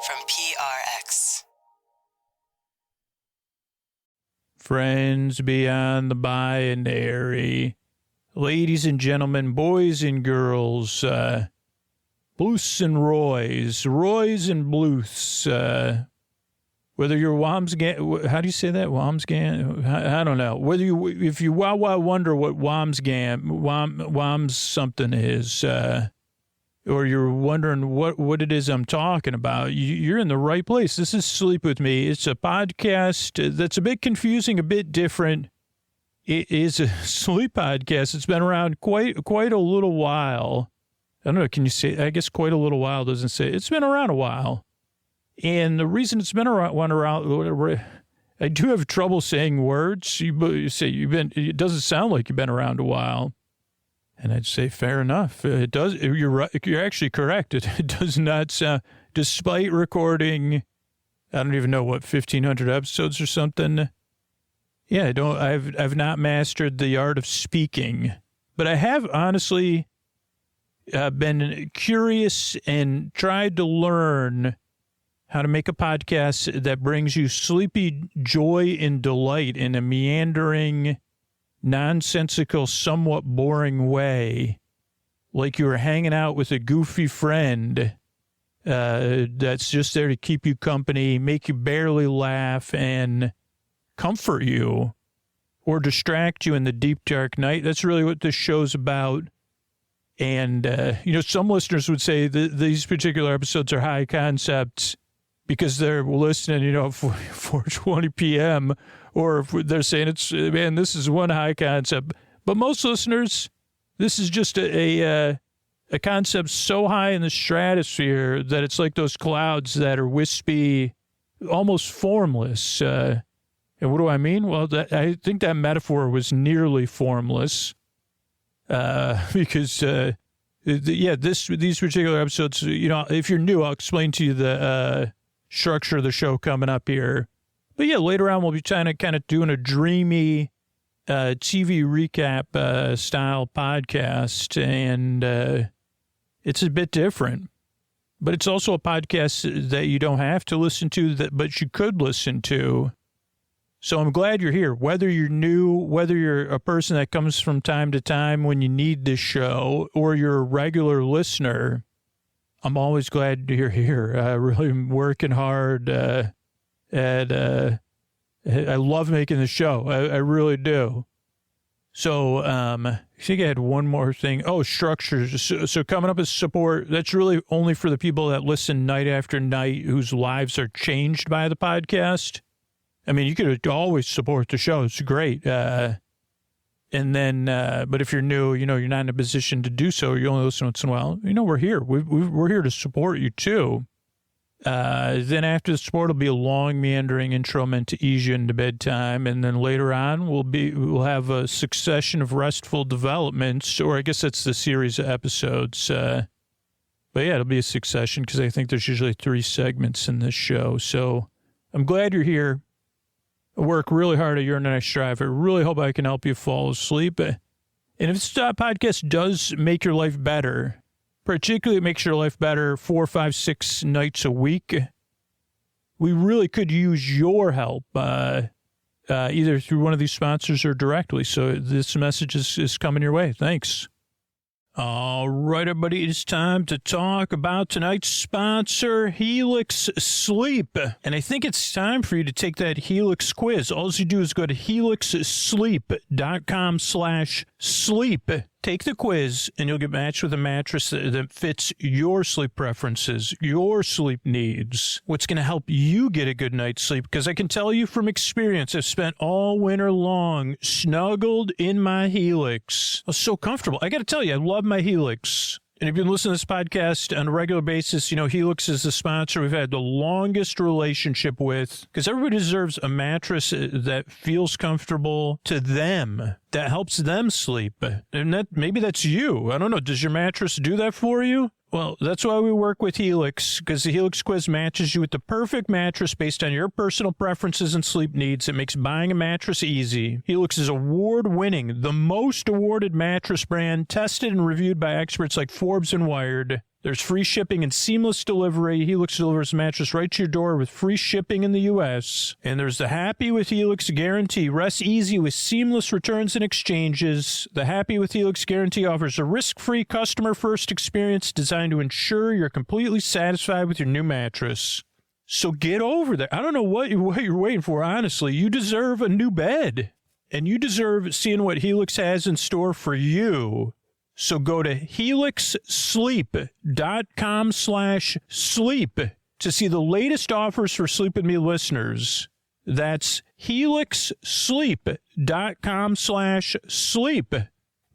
from PRX. Friends beyond the binary, ladies and gentlemen, boys and girls, Bluths and Roys and Bluths, whether you're Wamsgan, how do you say that? Wamsgan? I don't know. If you wonder what Wams something is, or you're wondering what it is I'm talking about, you're in the right place. This is Sleep With Me. It's a podcast that's a bit confusing, a bit different. It is a sleep podcast. It's been around quite a little while. I don't know. Can you say? I guess quite a little while doesn't say. It's been around a while, and the reason it's been around, I do have trouble saying words. You say you've been. It doesn't sound like you've been around a while. And I'd say, fair enough. It does. You're right. You're actually correct. It does not sound, despite recording, I don't even know what, 1,500 episodes or something. Yeah, I've not mastered the art of speaking, but I have honestly been curious and tried to learn how to make a podcast that brings you sleepy joy and delight in a meandering, nonsensical, somewhat boring way, like you were hanging out with a goofy friend that's just there to keep you company, make you barely laugh, and comfort you or distract you in the deep, dark night. That's really what this show's about. And, some listeners would say that these particular episodes are high concepts because they're listening, 4:20 p.m., or if they're saying this is one high concept. But most listeners, this is just a concept so high in the stratosphere that it's like those clouds that are wispy, almost formless. And what do I mean? Well, I think that metaphor was nearly formless because, these particular episodes, if you're new, I'll explain to you the structure of the show coming up here. But yeah, later on, we'll be kind of doing a dreamy TV recap style podcast, and it's a bit different. But it's also a podcast that you don't have to listen to, but you could listen to. So I'm glad you're here. Whether you're new, whether you're a person that comes from time to time when you need this show, or you're a regular listener, I'm always glad you're here. Really working hard. And I love making the show. I really do. So I think I had one more thing. Oh, structures. So coming up as support, that's really only for the people that listen night after night whose lives are changed by the podcast. I mean, you could always support the show. It's great. And then, but if you're new, you're not in a position to do so. You only listen once in a while. We're here. We're here to support you too. Then after the support will be a long meandering intro meant to ease you into bedtime, and then later on we'll have a succession of restful developments, or I guess that's the series of episodes. But yeah, it'll be a succession because I think there's usually 3 segments in this show. So I'm glad you're here. I work really hard at Your Night Strive. I really hope I can help you fall asleep. And if this podcast does make your life better, particularly it makes your life better 4, 5, 6 nights a week, we really could use your help, either through one of these sponsors or directly. So this message is coming your way. Thanks. All right, everybody, it's time to talk about tonight's sponsor, Helix Sleep. And I think it's time for you to take that Helix quiz. All you do is go to helixsleep.com/sleep. Take the quiz, and you'll get matched with a mattress that fits your sleep preferences, your sleep needs. What's going to help you get a good night's sleep? Because I can tell you from experience, I've spent all winter long snuggled in my Helix. I was so comfortable. I got to tell you, I love my Helix. And if you've been listening to this podcast on a regular basis, Helix is the sponsor we've had the longest relationship with, because everybody deserves a mattress that feels comfortable to them, that helps them sleep. And maybe that's you. I don't know. Does your mattress do that for you? Well, that's why we work with Helix, because the Helix quiz matches you with the perfect mattress based on your personal preferences and sleep needs. It makes buying a mattress easy. Helix is award-winning, the most awarded mattress brand, tested and reviewed by experts like Forbes and Wired. There's free shipping and seamless delivery. Helix delivers a mattress right to your door with free shipping in the U.S. And there's the Happy with Helix guarantee. Rest easy with seamless returns and exchanges. The Happy with Helix guarantee offers a risk-free, customer-first experience designed to ensure you're completely satisfied with your new mattress. So get over there. I don't know what you're waiting for, honestly. You deserve a new bed. And you deserve seeing what Helix has in store for you. So go to helixsleep.com/sleep to see the latest offers for Sleep With Me listeners. That's helixsleep.com/sleep.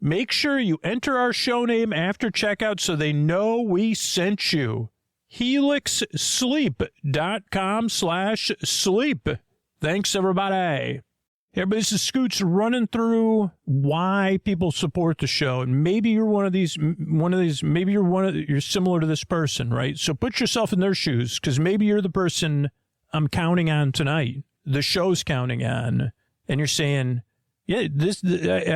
Make sure you enter our show name after checkout so they know we sent you. helixsleep.com/sleep. Thanks, everybody. Hey, everybody, this is Scoots running through why people support the show. And maybe you're maybe you're similar to this person, right? So put yourself in their shoes, because maybe you're the person I'm counting on tonight. The show's counting on. And you're saying, yeah,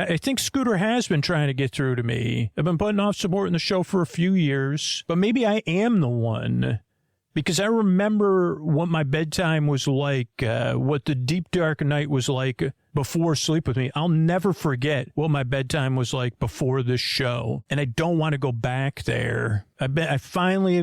I think Scooter has been trying to get through to me. I've been putting off supporting the show for a few years, but maybe I am the one. Because I remember what my bedtime was like, what the deep, dark night was like before Sleep With Me. I'll never forget what my bedtime was like before this show. And I don't want to go back there. It's finally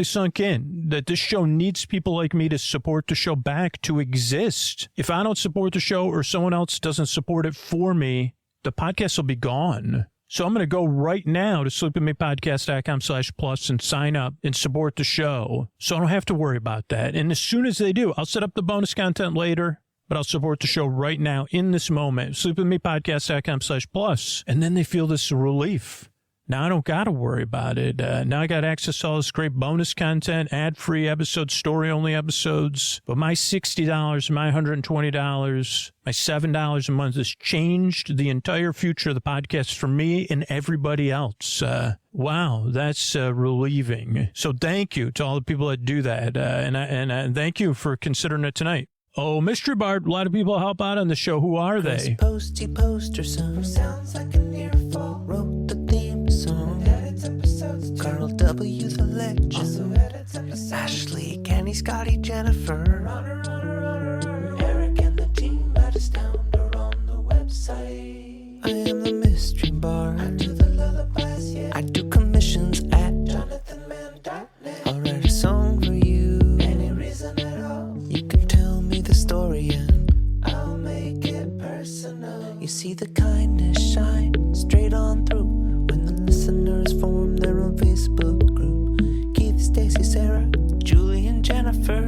sunk in that this show needs people like me to support the show back to exist. If I don't support the show or someone else doesn't support it for me, the podcast will be gone. So I'm going to go right now to sleepwithmepodcast.com/plus and sign up and support the show. So I don't have to worry about that. And as soon as they do, I'll set up the bonus content later, but I'll support the show right now in this moment. sleepwithmepodcast.com/plus. And then they feel this relief. Now I don't got to worry about it. Now I got access to all this great bonus content, ad-free episodes, story-only episodes. But my $60, my $120, my $7 a month has changed the entire future of the podcast for me and everybody else. Wow, that's relieving. So thank you to all the people that do that. And thank you for considering it tonight. Oh, Mystery Bard, a lot of people help out on the show. Who are they? Posty poster son sounds like an earful. Wrote the theme song. Carl W. the legend. Also Ashley, Kenny, Scotty, Jennifer. Eric and the team at Astound are on the website. I am the Mystery Bard. I do the lullabies, yeah. I do commissions at jonathanmann.net. I'll write a song for you. Any reason at all. You can tell me the story and I'll make it personal. You see the kindness shine straight on through when the listeners form their own Facebook group. Keith, Stacy, Sarah, Julie, and Jennifer.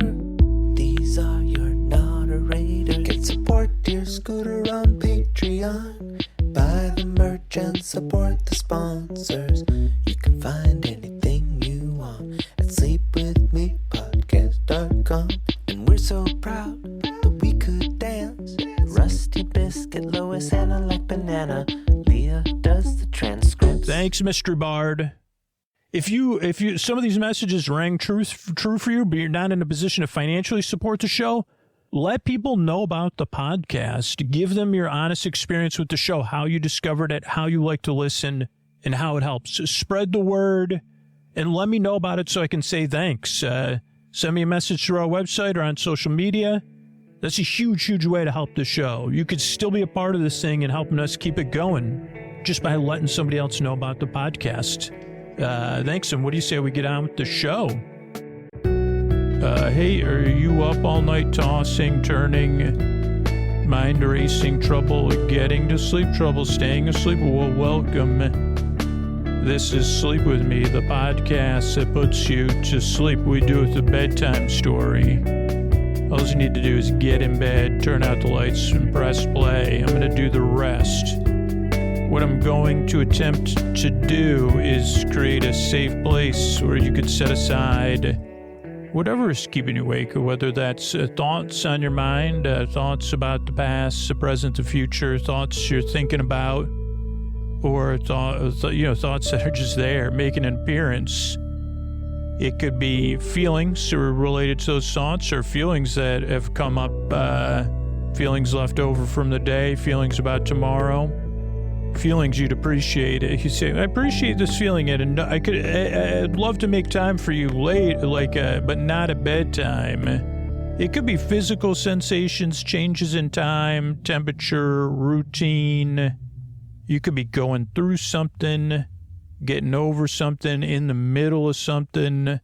These are your moderators. Get support, dear Scooter, on Patreon. Buy the merch and support the sponsors. You can find anything you want at sleepwithmepodcast.com. And we're so proud that we could dance. Rusty Biscuit, Lois, Anna like banana. Leah does the transcripts. Thanks, Mr. Bard. If you some of these messages rang true for you, but you're not in a position to financially support the show, let people know about the podcast. Give them your honest experience with the show, how you discovered it, how you like to listen, and how it helps. Spread the word, and let me know about it so I can say thanks. Send me a message through our website or on social media. That's a huge, huge way to help the show. You could still be a part of this thing and helping us keep it going just by letting somebody else know about the podcast. Thanks, and what do you say we get on with the show? Hey, are you up all night tossing, turning, mind racing, trouble getting to sleep, trouble staying asleep? Well, welcome. This is Sleep With Me, the podcast that puts you to sleep. We do it with a bedtime story. All you need to do is get in bed, turn out the lights, and press play. I'm going to do the rest. What I'm going to attempt to do is create a safe place where you could set aside whatever is keeping you awake, whether that's thoughts on your mind, thoughts about the past, the present, the future, thoughts you're thinking about, or thoughts that are just there, making an appearance. It could be feelings related to those thoughts, or feelings that have come up, feelings left over from the day, feelings about tomorrow. feelings you'd appreciate it. You say, I appreciate this feeling, and I'd love to make time for you late, but not at bedtime. It could be physical sensations, changes in time, temperature, routine. You could be going through something, getting over something, in the middle of something.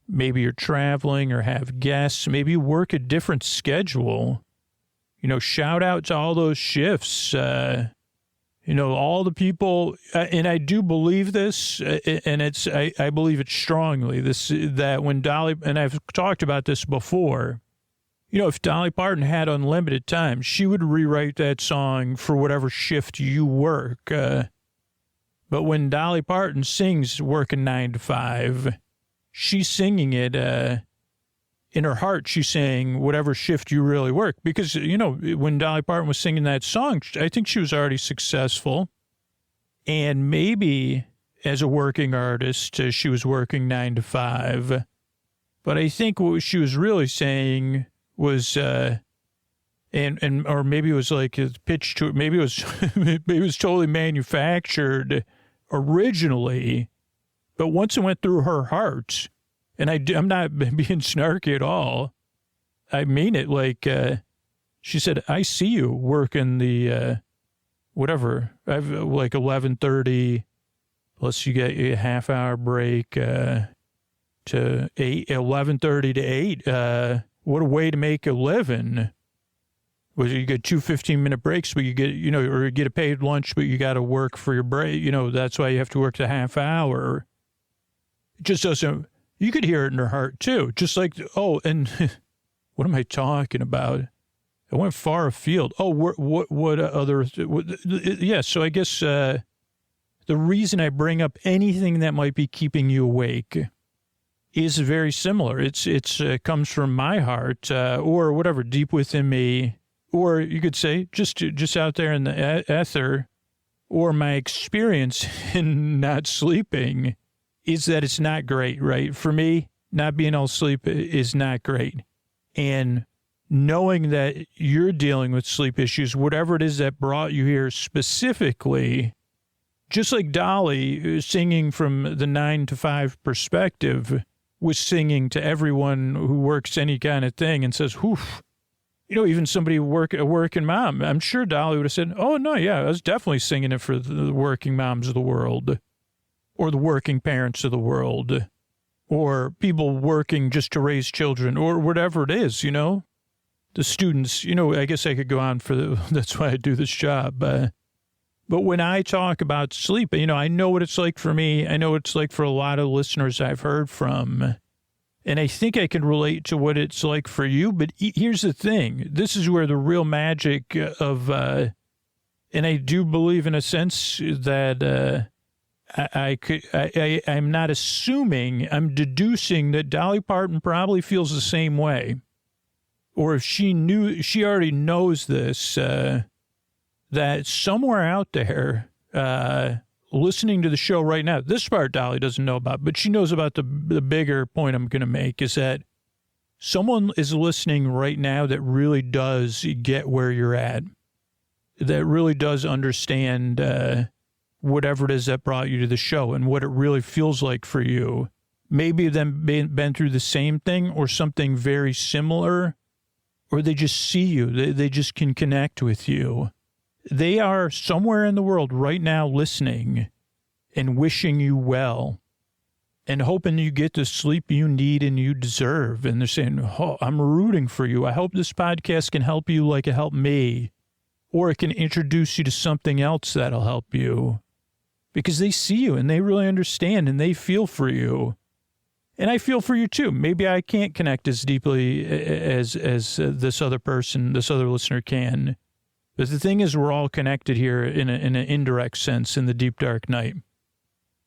Maybe you're traveling or have guests. Maybe you work a different schedule. Shout out to all those shifts. All the people, and I do believe this, and I believe it strongly, that when Dolly, and I've talked about this before, if Dolly Parton had unlimited time, she would rewrite that song for whatever shift you work. But when Dolly Parton sings working 9 to 5, she's singing it, in her heart, she's saying whatever shift you really work. Because, when Dolly Parton was singing that song, I think she was already successful. And maybe as a working artist, she was working 9 to 5. But I think what she was really saying was, or maybe it was like a pitch to it. Maybe it was, maybe it was totally manufactured originally. But once it went through her heart, and I'm not being snarky at all. I mean it. She said, I see you working the, whatever. I've 11:30, plus you get a half-hour break to 11:30 to 8. What a way to make a living. Well, you get 2 15-minute breaks, but you get, or you get a paid lunch, but you got to work for your break. That's why you have to work the half hour. It just doesn't. You could hear it in her heart, too. Just like, and what am I talking about? I went far afield. What other... yeah, so I guess the reason I bring up anything that might be keeping you awake is very similar. It's comes from my heart, or whatever, deep within me. Or you could say, just out there in the ether, or my experience in not sleeping, is that it's not great, right? For me, not being able to sleep is not great. And knowing that you're dealing with sleep issues, whatever it is that brought you here specifically, just like Dolly singing from the 9 to 5 perspective was singing to everyone who works any kind of thing and says, whoof, even somebody a working mom, I'm sure Dolly would have said, oh, no, yeah, I was definitely singing it for the working moms of the world. Or the working parents of the world, or people working just to raise children, or whatever it is, the students, I guess I could go on that's why I do this job. But when I talk about sleep, I know what it's like for me. I know what it's like for a lot of listeners I've heard from. And I think I can relate to what it's like for you. But here's the thing. This is where the real magic of, and I do believe in a sense that, I'm not assuming, I'm deducing that Dolly Parton probably feels the same way. Or if she already knows this, that somewhere out there, listening to the show right now, this part Dolly doesn't know about, but she knows about the bigger point I'm going to make is that someone is listening right now that really does get where you're at, that really does understand, whatever it is that brought you to the show and what it really feels like for you. Maybe them been through the same thing or something very similar, or they just see you. They just can connect with you. They are somewhere in the world right now listening and wishing you well and hoping you get the sleep you need and you deserve. And they're saying, oh, I'm rooting for you. I hope this podcast can help you like it helped me, or it can introduce you to something else that'll help you. Because they see you and they really understand and they feel for you. And I feel for you too. Maybe I can't connect as deeply as this other person, this other listener can. But the thing is, we're all connected here in an indirect sense in the deep, dark night.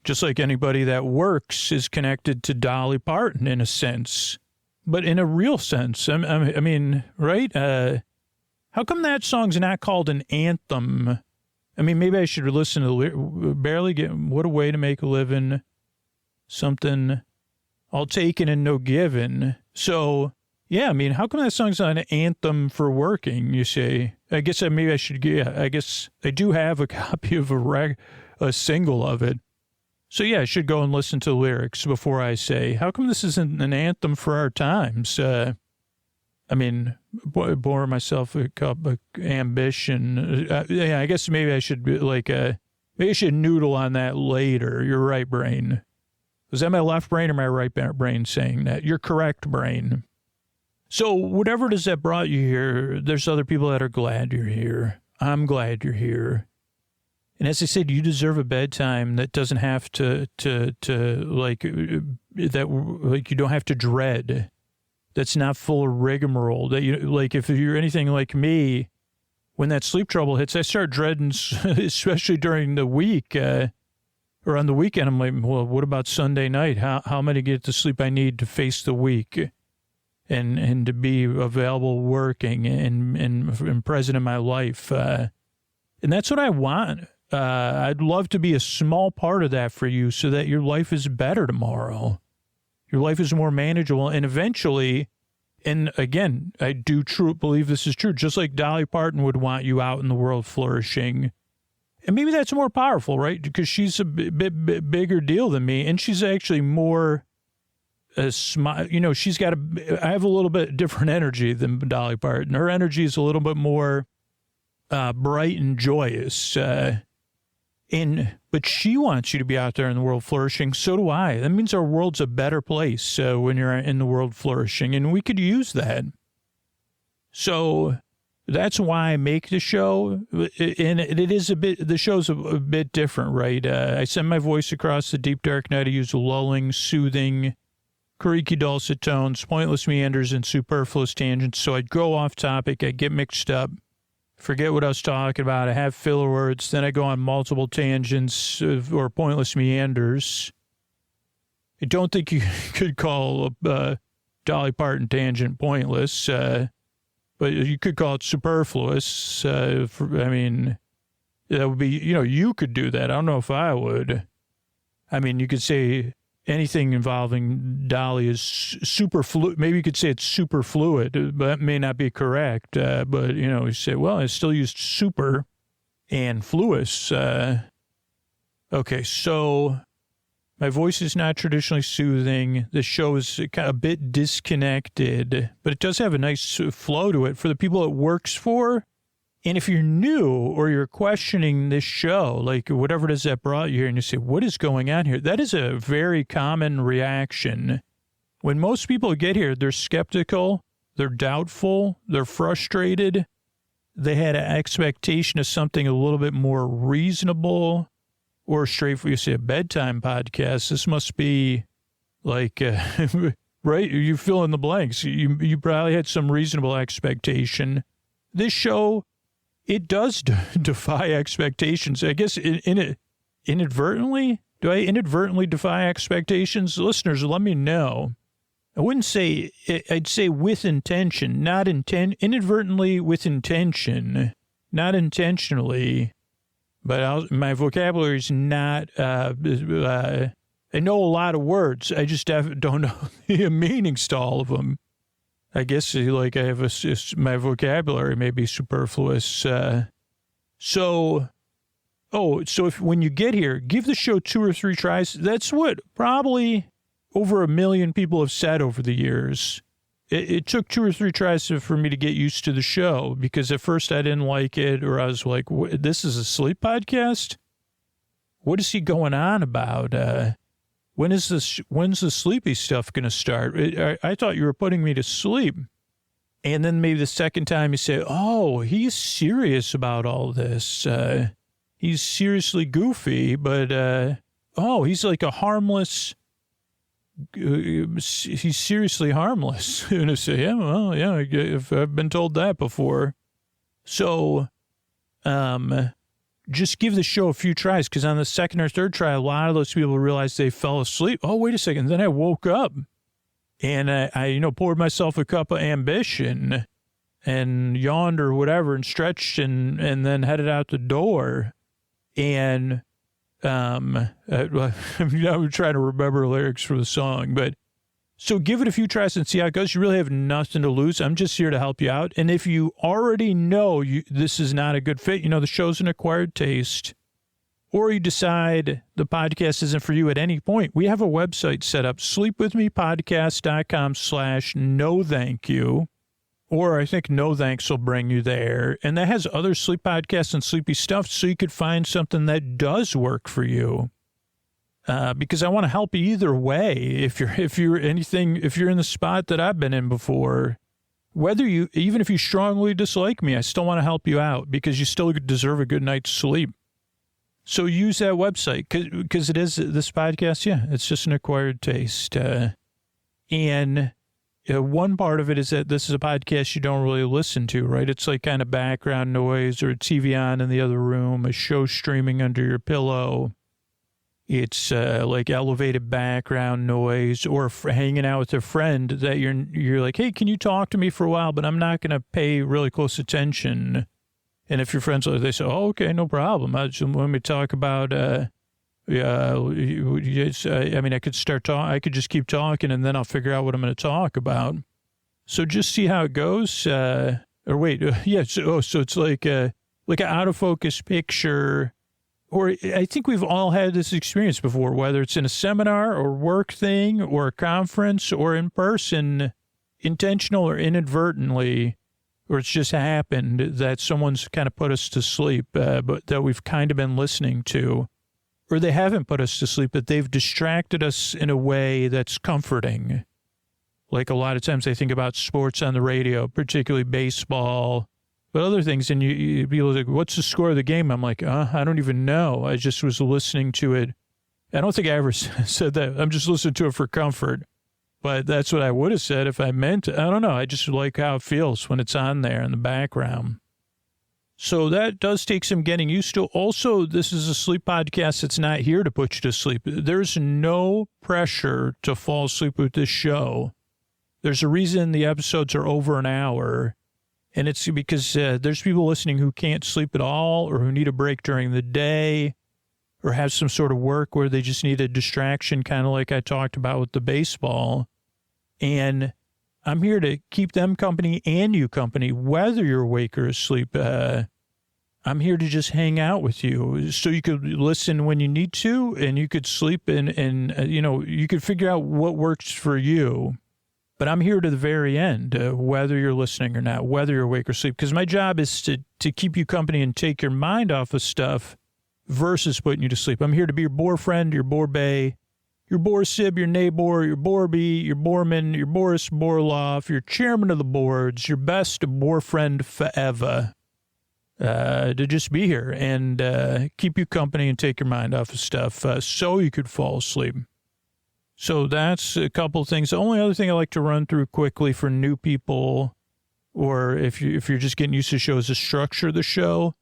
Just like anybody that works is connected to Dolly Parton in a sense. But in a real sense, I mean, right? How come that song's not called an anthem? I mean, maybe I should listen to barely get, what a way to make a living, something, all taken and no given. So Yeah, I mean, how come that song's not an anthem for working, you say? I guess maybe I should get, I guess I do have a copy of a single of it. So yeah, I should go and listen to the lyrics before I say, how come this isn't an anthem for our times? I mean, bore myself a cup of ambition. Yeah, I guess maybe I should be like, maybe I should noodle on that later. You're right, brain. Was that my left brain or my right brain saying that? You're correct, brain. So whatever it is that brought you here, there's other people that are glad you're here. I'm glad you're here. And as I said, you deserve a bedtime that doesn't have to like, that like you don't have to dread. That's not full of rigmarole. That you like, if you're anything like me, when that sleep trouble hits, I start dreading, especially during the week, or on the weekend. I'm like, well, what about Sunday night? How am I to get the sleep I need to face the week? And to be available working and present in my life. And that's what I want. I'd love to be a small part of that for you so that your life is better tomorrow. Your life is more manageable. And eventually, and again, I do believe this is true, just like Dolly Parton would want you out in the world flourishing. And maybe that's more powerful, right? Because she's a bit bigger deal than me. And she's actually more... she's got I have a little bit different energy than Dolly Parton. Her energy is a little bit more bright and joyous. But she wants you to be out there in the world flourishing. So do I. That means our world's a better place when you're in the world flourishing, and we could use that. So that's why I make the show, and it is the show's a bit different, right? I send my voice across the deep dark night. I use lulling, soothing, creaky dulcet tones, pointless meanders, and superfluous tangents. So I'd go off topic, I'd get mixed up, forget what I was talking about, I have filler words, then I go on multiple tangents or pointless meanders. I don't think you could call a Dolly Parton tangent pointless, but you could call it superfluous. I mean, that would be, you could do that. I don't know if I would. I mean, you could say anything involving Dolly is superfluid. Maybe you could say it's superfluid, but that may not be correct. But, you say, well, I still used super and fluous. Okay, so my voice is not traditionally soothing. The show is kind of a bit disconnected, but it does have a nice flow to it for the people it works for. And if you're new or you're questioning this show, like whatever it is that brought you here, and you say, what is going on here? That is a very common reaction. When most people get here, they're skeptical, they're doubtful, they're frustrated. They had an expectation of something a little bit more reasonable or straightforward. You say a bedtime podcast. This must be like, right? You fill in the blanks. You probably had some reasonable expectation. This show, it does defy expectations. I guess inadvertently, do I inadvertently defy expectations? Listeners, let me know. I wouldn't say, I'd say with intention, not inadvertently with intention, not intentionally, but my vocabulary is not, I know a lot of words. I just don't know the meanings to all of them. I guess like I have my vocabulary may be superfluous. So if when you get here, give the show 2 or 3 tries. That's what probably over 1 million people have said over the years. It took 2 or 3 tries for me to get used to the show because at first I didn't like it, or I was like, this is a sleep podcast? What is he going on about? When's the sleepy stuff going to start? I thought you were putting me to sleep. And then maybe the second time you say, oh, he's serious about all this. He's seriously goofy, but, he's like a harmless, he's seriously harmless. And I say, yeah, well, yeah, I've been told that before. So, just give the show a few tries, because on the second or third try, a lot of those people realized they fell asleep. Oh, wait a second. Then I woke up and I poured myself a cup of ambition and yawned or whatever and stretched and then headed out the door. And I'm trying to remember lyrics for the song, but So give it a few tries and see how it goes. You really have nothing to lose. I'm just here to help you out. And if you already know this is not a good fit, the show's an acquired taste, or you decide the podcast isn't for you at any point, we have a website set up, sleepwithmepodcast.com/no thank you. Or I think no thanks will bring you there. And that has other sleep podcasts and sleepy stuff, so you could find something that does work for you. Because I want to help you either way. If you're in the spot that I've been in before, even if you strongly dislike me, I still want to help you out because you still deserve a good night's sleep. So use that website because it is this podcast. Yeah, it's just an acquired taste. And one part of it is that this is a podcast you don't really listen to, right? It's like kind of background noise or a TV on in the other room, a show streaming under your pillow. It's like elevated background noise, or hanging out with a friend that you're like, hey, can you talk to me for a while? But I'm not going to pay really close attention. And if your friends, they say, oh, okay, no problem. I just want me to talk about, I could start talking. I could just keep talking, and then I'll figure out what I'm going to talk about. So just see how it goes. So it's like an out of focus picture. Or I think we've all had this experience before, whether it's in a seminar or work thing or a conference or in person, intentional or inadvertently, or it's just happened that someone's kind of put us to sleep, but that we've kind of been listening to, or they haven't put us to sleep, but they've distracted us in a way that's comforting. Like a lot of times I think about sports on the radio, particularly baseball, but other things, and you people are like, what's the score of the game? I'm like, I don't even know. I just was listening to it. I don't think I ever said that. I'm just listening to it for comfort. But that's what I would have said if I meant it. I don't know. I just like how it feels when it's on there in the background. So that does take some getting used to. Also, this is a sleep podcast that's not here to put you to sleep. There's no pressure to fall asleep with this show. There's a reason the episodes are over an hour. And it's because there's people listening who can't sleep at all, or who need a break during the day, or have some sort of work where they just need a distraction, kind of like I talked about with the baseball. And I'm here to keep them company and you company, whether you're awake or asleep. I'm here to just hang out with you so you could listen when you need to, and you could sleep and you could figure out what works for you. But I'm here to the very end, whether you're listening or not, whether you're awake or asleep, because my job is to keep you company and take your mind off of stuff versus putting you to sleep. I'm here to be your bore friend, your bore bae, your bore sib, your neighbor, your borebee, your boreman, your Boris Borloff, your chairman of the boards, your best bore friend forever, to just be here and keep you company and take your mind off of stuff so you could fall asleep. So that's a couple of things. The only other thing I like to run through quickly for new people, or if you're just getting used to the show, is to structure the show.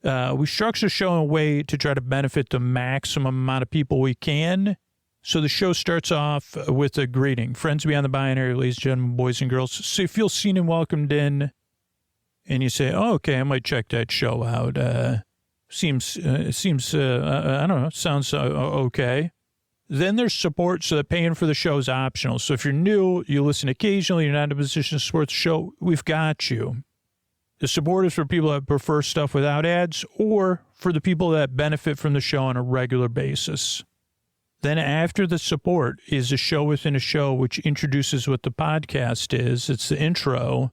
We structure the show in a way to try to benefit the maximum amount of people we can. So the show starts off with a greeting. Friends beyond the binary, ladies and gentlemen, boys and girls. So you feel seen and welcomed in, and you say, oh, okay, I might check that show out. Seems I don't know, sounds okay. Then there's support, so that paying for the show is optional. So if you're new, you listen occasionally, you're not in a position to support the show, we've got you. The support is for people that prefer stuff without ads, or for the people that benefit from the show on a regular basis. Then after the support is a show within a show, which introduces what the podcast is. It's the intro.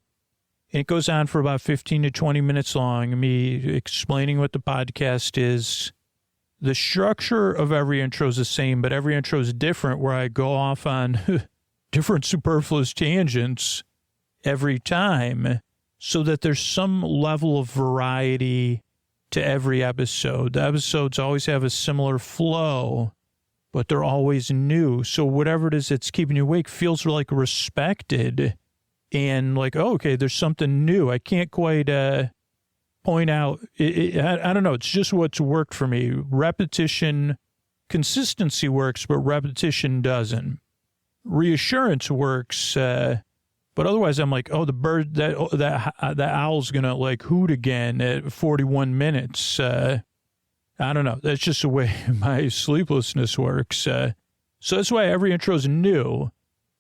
And it goes on for about 15 to 20 minutes long, me explaining what the podcast is. The structure of every intro is the same, but every intro is different, where I go off on different superfluous tangents every time, so that there's some level of variety to every episode. The episodes always have a similar flow, but they're always new. So whatever it is that's keeping you awake feels like respected, and like, oh, okay, there's something new. I can't quite point out, I don't know, it's just what's worked for me. Repetition, consistency works, but repetition doesn't. Reassurance works, but otherwise I'm like, oh, the bird, that owl's gonna like hoot again at 41 minutes. I don't know, that's just the way my sleeplessness works. So that's why every intro is new.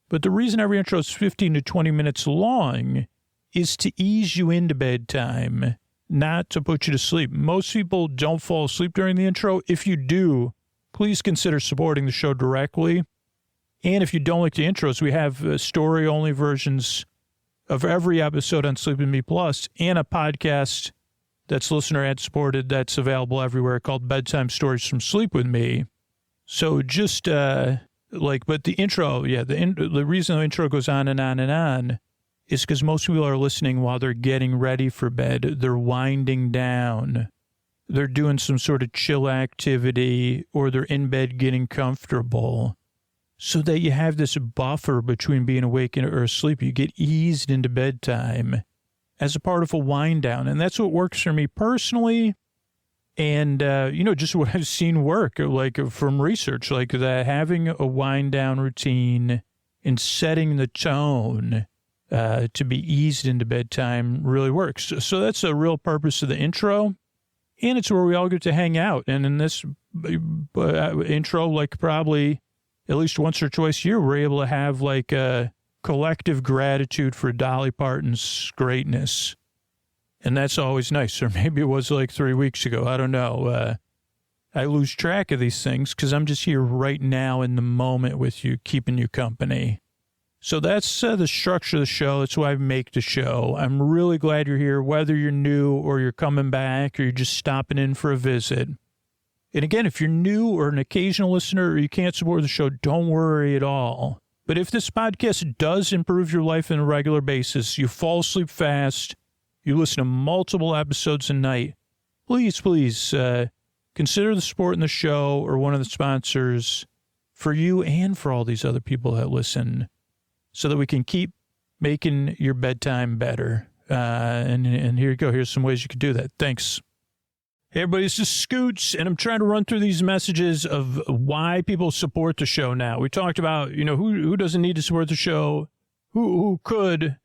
But the reason every intro is 15 to 20 minutes long is to ease you into bedtime, not to put you to sleep. Most people don't fall asleep during the intro. If you do, please consider supporting the show directly. And if you don't like the intros, we have story-only versions of every episode on Sleep With Me Plus and a podcast that's listener ad-supported that's available everywhere called Bedtime Stories from Sleep With Me. So just but the intro, the reason the intro goes on and on and on is because most people are listening while they're getting ready for bed. They're winding down. They're doing some sort of chill activity, or they're in bed getting comfortable, so that you have this buffer between being awake or asleep. You get eased into bedtime as a part of a wind down. And that's what works for me personally. And, just what I've seen work, like from research, like that having a wind down routine and setting the tone to be eased into bedtime really works. So that's a real purpose of the intro. And it's where we all get to hang out. And in this intro, like probably at least once or twice a year, we're able to have like a collective gratitude for Dolly Parton's greatness. And that's always nice. Or maybe it was like 3 weeks ago. I don't know. I lose track of these things because I'm just here right now in the moment with you, keeping you company. So that's the structure of the show. That's why I make the show. I'm really glad you're here, whether you're new or you're coming back or you're just stopping in for a visit. And again, if you're new or an occasional listener or you can't support the show, don't worry at all. But if this podcast does improve your life on a regular basis, you fall asleep fast, you listen to multiple episodes a night, please consider the support in the show or one of the sponsors for you and for all these other people that listen, so that we can keep making your bedtime better. And here you go. Here's some ways you could do that. Thanks. Hey, everybody, this is Scoots, and I'm trying to run through these messages of why people support the show now. We talked about, who doesn't need to support the show, who could,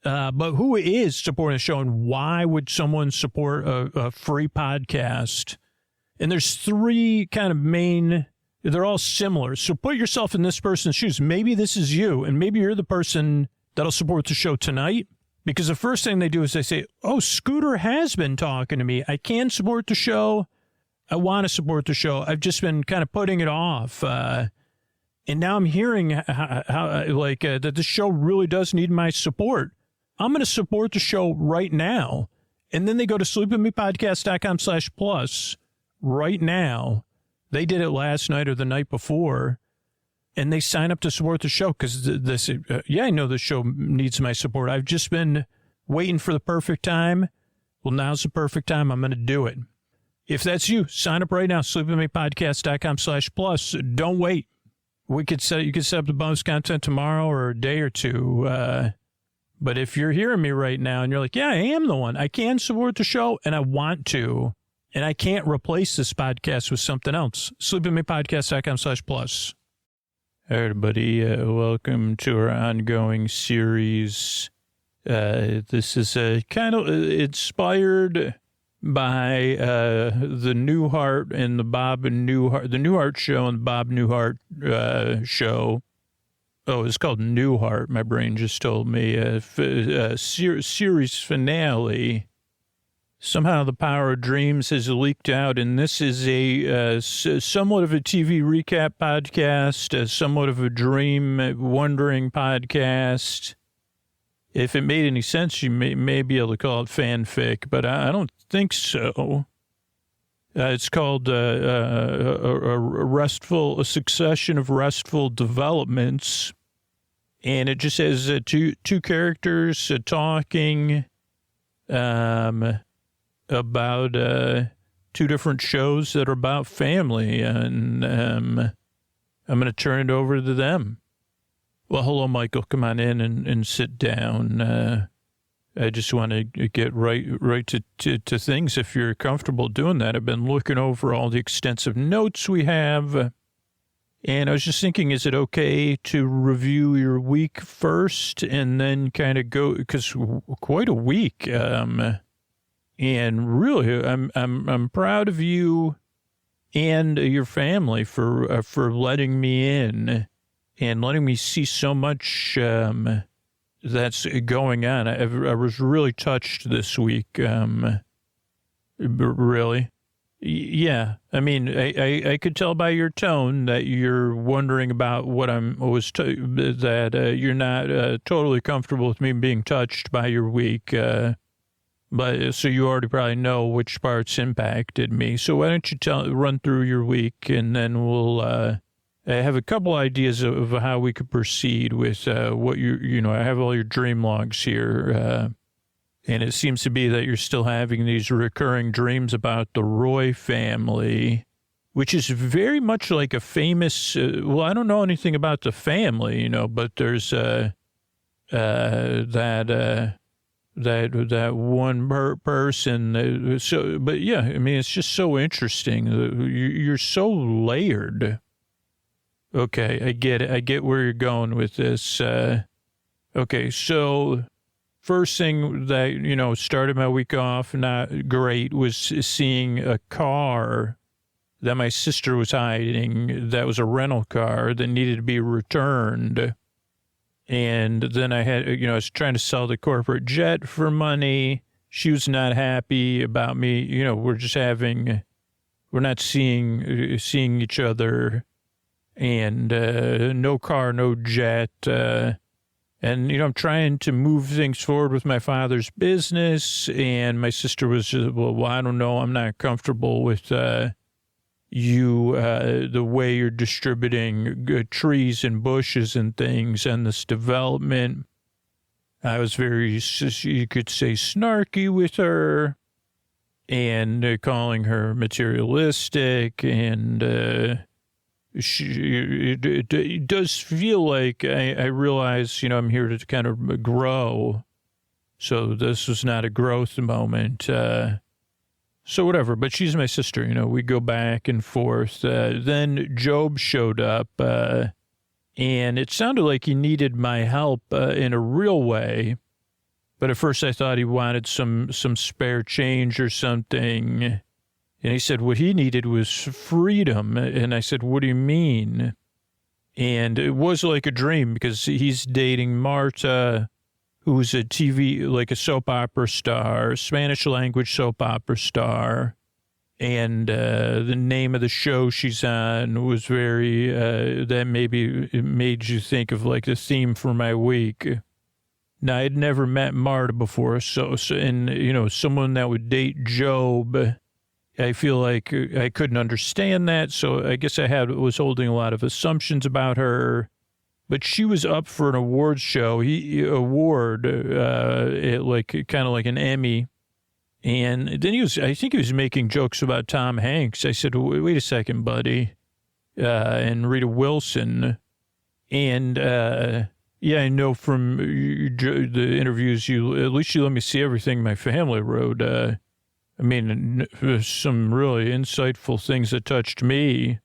but who is supporting the show, and why would someone support a free podcast? And there's three kind of main... They're all similar. So put yourself in this person's shoes. Maybe this is you, and maybe you're the person that'll support the show tonight. Because the first thing they do is they say, oh, Scooter has been talking to me. I can support the show. I want to support the show. I've just been kind of putting it off. And now I'm hearing that the show really does need my support. I'm going to support the show right now. And then they go to sleepwithmepodcast.com/plus right now. They did it last night or the night before, and they sign up to support the show because I know the show needs my support. I've just been waiting for the perfect time. Well, now's the perfect time. I'm going to do it. If that's you, sign up right now, sleepwithmepodcast.com/plus. Don't wait. You could set up the bonus content tomorrow or a day or two. But if you're hearing me right now and you're like, yeah, I am the one. I can support the show and I want to. And I can't replace this podcast with something else. sleepwithmepodcast.com/plus. All right, everybody, welcome to our ongoing series. This is kind of inspired by the Newhart and the Bob Newhart, the Newhart show and the Bob Newhart show. Oh, it's called Newhart. My brain just told me series finale. Somehow the power of dreams has leaked out, and this is a somewhat of a TV recap podcast, somewhat of a dream wondering podcast. If it made any sense, you may be able to call it fanfic, but I don't think so. It's called a succession of restful developments, and it just has two characters talking about two different shows that are about family, and I'm going to turn it over to them. Well, hello, Michael. Come on in and sit down. I just want to get right to things if you're comfortable doing that. I've been looking over all the extensive notes we have, and I was just thinking, is it okay to review your week first and then kind of go, because quite a week, and really, I'm proud of you and your family for letting me in and letting me see so much that's going on. I was really touched this week. Really. Yeah. I mean, I could tell by your tone that you're wondering about what that you're not totally comfortable with me being touched by your week. But so you already probably know which parts impacted me. So why don't you run through your week, and then we'll I have a couple ideas of how we could proceed with what I have all your dream logs here. And it seems to be that you're still having these recurring dreams about the Roy family, which is very much like a famous, I don't know anything about the family, but there's that one person. But yeah, I mean, it's just so interesting. You're so layered. Okay, I get it. I get where you're going with this. Okay, so first thing that, started my week off not great was seeing a car that my sister was hiding that was a rental car that needed to be returned. And then I was trying to sell the corporate jet for money. She was not happy about me. We're not seeing each other, and no car, no jet. And, I'm trying to move things forward with my father's business. And my sister was just, well, I don't know. I'm not comfortable with the way you're distributing trees and bushes and things and this development. I was very, you could say, snarky with her and calling her materialistic. And it does feel like I realize, I'm here to kind of grow. So this was not a growth moment. So whatever, but she's my sister, we go back and forth. Then Job showed up, and it sounded like he needed my help in a real way. But at first I thought he wanted some spare change or something. And he said what he needed was freedom. And I said, what do you mean? And it was like a dream because he's dating Marta, who's a TV, like a soap opera star, Spanish language soap opera star. And the name of the show she's on was very, that maybe it made you think of like the theme for my week. Now, I'd never met Marta before. So someone that would date Job, I feel like I couldn't understand that. So I guess was holding a lot of assumptions about her. But she was up for an awards show, kind of like an Emmy. And then I think he was making jokes about Tom Hanks. I said, wait a second, buddy. And Rita Wilson. And, I know from the interviews, at least you let me see everything my family wrote. Some really insightful things that touched me.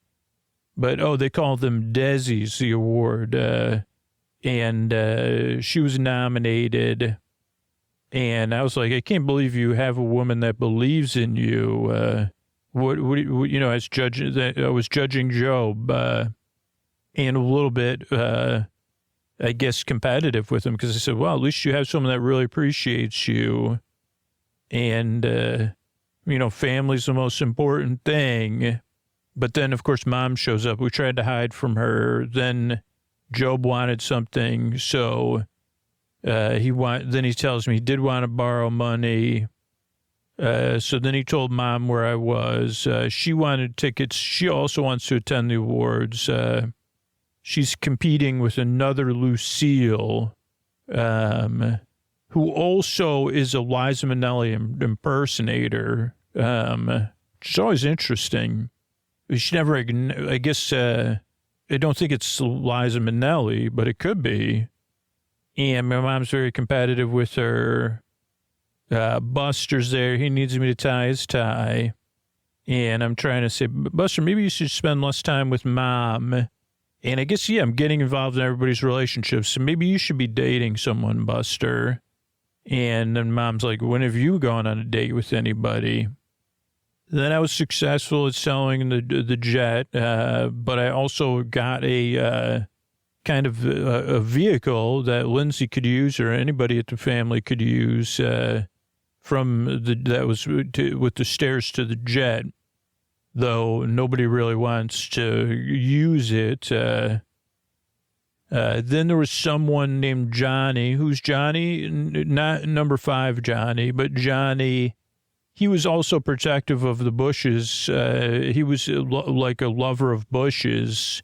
But, they call them Desi's, the award. And she was nominated. And I was like, I can't believe you have a woman that believes in you. I was judging Job. And a little bit, I guess, competitive with him. Because I said, well, at least you have someone that really appreciates you. And, family's the most important thing. But then, of course, Mom shows up. We tried to hide from her. Then Job wanted something. So then he tells me he did want to borrow money. So then he told Mom where I was. She wanted tickets. She also wants to attend the awards. She's competing with another Lucille, who also is a Liza Minnelli impersonator, which is always interesting. She never, I guess, I don't think it's Liza Minnelli, but it could be. And my mom's very competitive with her. Buster's there. He needs me to tie his tie. And I'm trying to say, Buster, maybe you should spend less time with Mom. And I guess, I'm getting involved in everybody's relationships. So maybe you should be dating someone, Buster. And then Mom's like, when have you gone on a date with anybody? Then I was successful at selling the jet, but I also got a kind of a vehicle that Lindsay could use or anybody at the family could use with the stairs to the jet, though nobody really wants to use it. Then there was someone named Johnny. Who's Johnny? Not number 5 Johnny, but Johnny. He was also protective of the bushes. He was like a lover of bushes.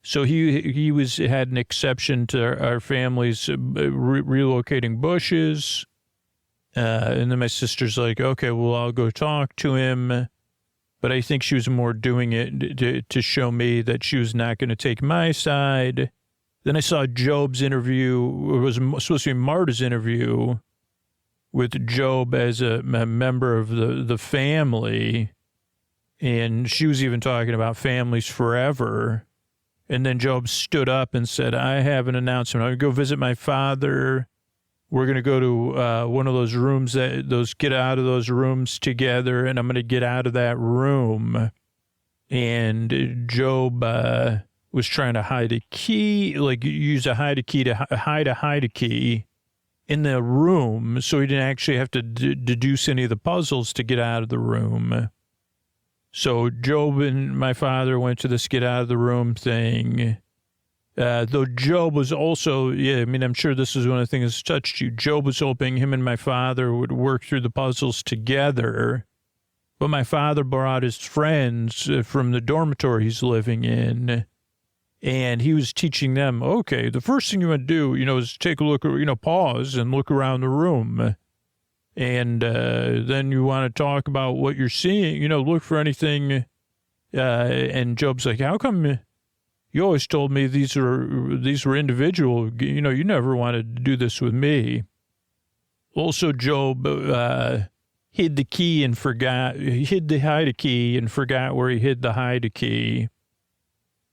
So he had an exception to our family's relocating bushes. And then my sister's like, okay, well, I'll go talk to him. But I think she was more doing it to show me that she was not going to take my side. Then I saw Job's interview. It was supposed to be Marta's interview with Job as a member of the family. And she was even talking about families forever. And then Job stood up and said, I have an announcement. I'm going to go visit my father. We're going to go to one of those rooms, get out of those rooms together, and I'm going to get out of that room. And Job was trying to hide a key, like use a hide a key to hide a key in the room, so he didn't actually have to deduce any of the puzzles to get out of the room. So Job and my father went to this get out of the room thing. Though Job was also, I'm sure this is one of the things that touched you. Job was hoping him and my father would work through the puzzles together. But my father brought his friends from the dormitory he's living in. And he was teaching them, okay, the first thing you want to do, is take a look, pause and look around the room. And then you want to talk about what you're seeing, look for anything. And Job's like, how come you always told me these were individual? You never wanted to do this with me. Also, Job hid the key and forgot, hid the hide a key and forgot where he hid the hide a key.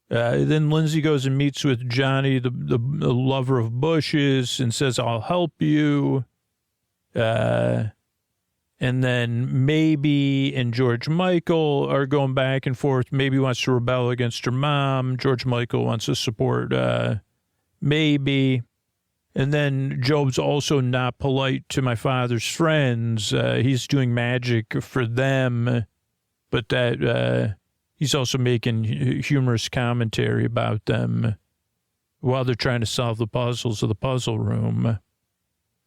Then Lindsay goes and meets with Johnny, the lover of bushes, and says, I'll help you. And then Maybe and George Michael are going back and forth. Maybe wants to rebel against her mom. George Michael wants to support Maybe. And then Job's also not polite to my father's friends. He's doing magic for them, but that he's also making humorous commentary about them while they're trying to solve the puzzles of the puzzle room.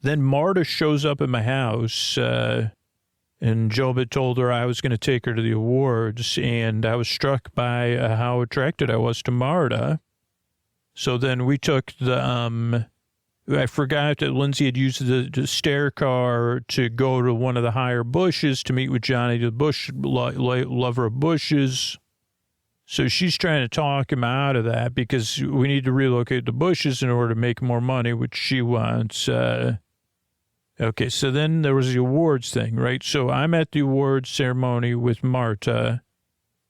Then Marta shows up at my house, and Job had told her I was going to take her to the awards, and I was struck by how attracted I was to Marta. So then we took I forgot that Lindsay had used the stair car to go to one of the higher bushes to meet with Johnny, the lover of bushes. So she's trying to talk him out of that because we need to relocate the bushes in order to make more money, which she wants. Okay, so then there was the awards thing, right? So I'm at the awards ceremony with Marta,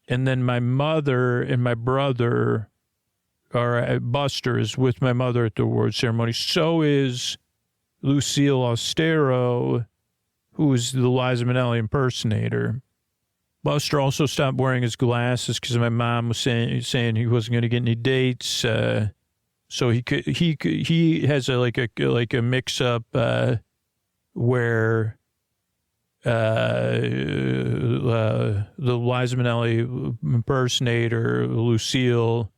and then my mother and my brother are at Buster's with my mother at the awards ceremony. So is Lucille Austero, who's the Liza Minnelli impersonator. Buster also stopped wearing his glasses because my mom was saying he wasn't going to get any dates. So he has a mix up where the Liza Minnelli impersonator Lucille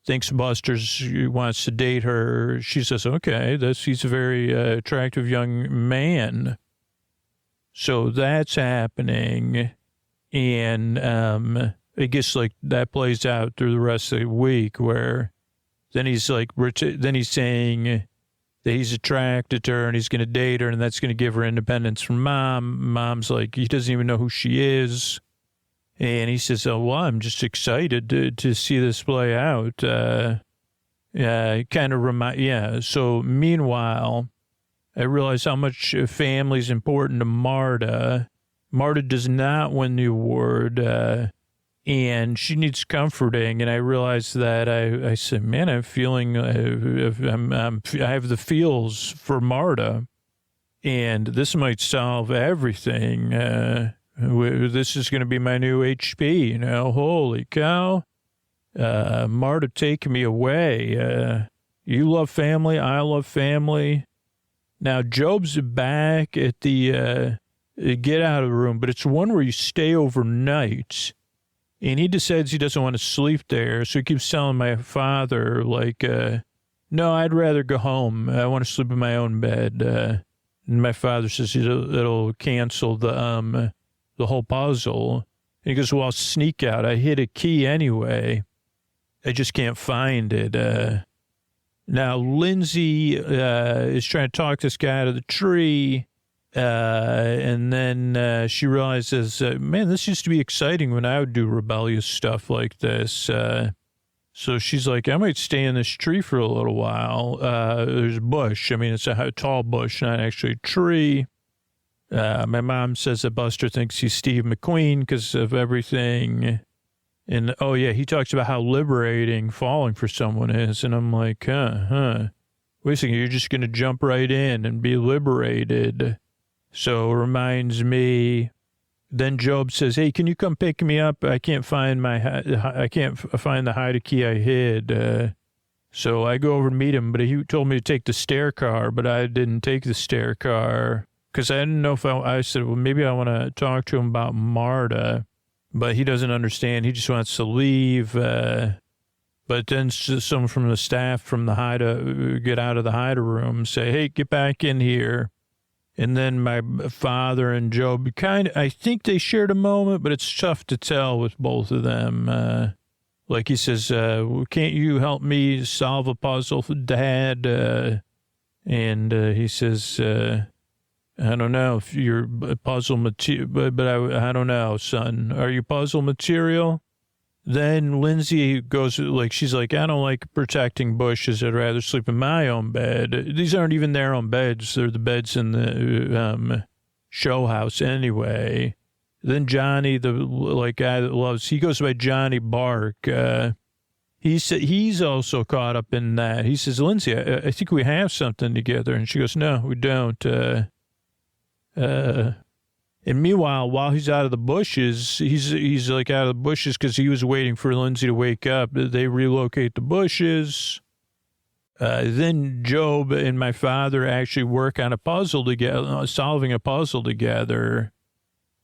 thinks Buster's wants to date her. She says, "Okay, he's a very attractive young man." So that's happening. And I guess that plays out through the rest of the week where then he's saying that he's attracted to her and he's going to date her and that's going to give her independence from mom. Mom's like, he doesn't even know who she is. And he says, oh, well, I'm just excited to see this play out. So meanwhile, I realize how much family's important to Marta. Marta does not win the award, and she needs comforting. And I realized that I said, man, I'm feeling, I have the feels for Marta, and this might solve everything. This is going to be my new HP, holy cow. Marta, take me away. You love family. I love family. Now, Job's back at the get out of the room, but it's one where you stay overnight. And he decides he doesn't want to sleep there, so he keeps telling my father, like, no, I'd rather go home. I want to sleep in my own bed. And my father says it'll cancel the whole puzzle. And he goes, well, I'll sneak out. I hid a key anyway. I just can't find it. Now, Lindsay is trying to talk this guy out of the tree. And then she realizes, man, this used to be exciting when I would do rebellious stuff like this. So she's like, I might stay in this tree for a little while. There's a bush. I mean, it's a tall bush, not actually a tree. My mom says that Buster thinks he's Steve McQueen because of everything. And, oh, yeah, he talks about how liberating falling for someone is. And I'm like, Wait a second, you're just going to jump right in and be liberated. So it reminds me, then Job says, hey, can you come pick me up? I can't find the hide key I hid. So I go over to meet him, but he told me to take the stair car, but I didn't take the stair car because I didn't know if I said, well, maybe I want to talk to him about Marta, but he doesn't understand. He just wants to leave. But then someone from the staff from the get out of the hider room, say, hey, get back in here. And then my father and Job I think they shared a moment, but it's tough to tell with both of them. Like he says, can't you help me solve a puzzle, Dad? And he says, I don't know if you're puzzle material, but I don't know, son. Are you puzzle material? Then Lindsay goes, like, she's like, I don't like protecting bushes. I'd rather sleep in my own bed. These aren't even their own beds. They're the beds in the show house anyway. Then Johnny, the guy that loves, he goes by Johnny Bark. He's also caught up in that. He says, Lindsay, I think we have something together. And she goes, no, we don't. And meanwhile, while he's out of the bushes, he's like out of the bushes because he was waiting for Lindsay to wake up. They relocate the bushes. Then Job and my father actually work on a puzzle together, solving a puzzle together.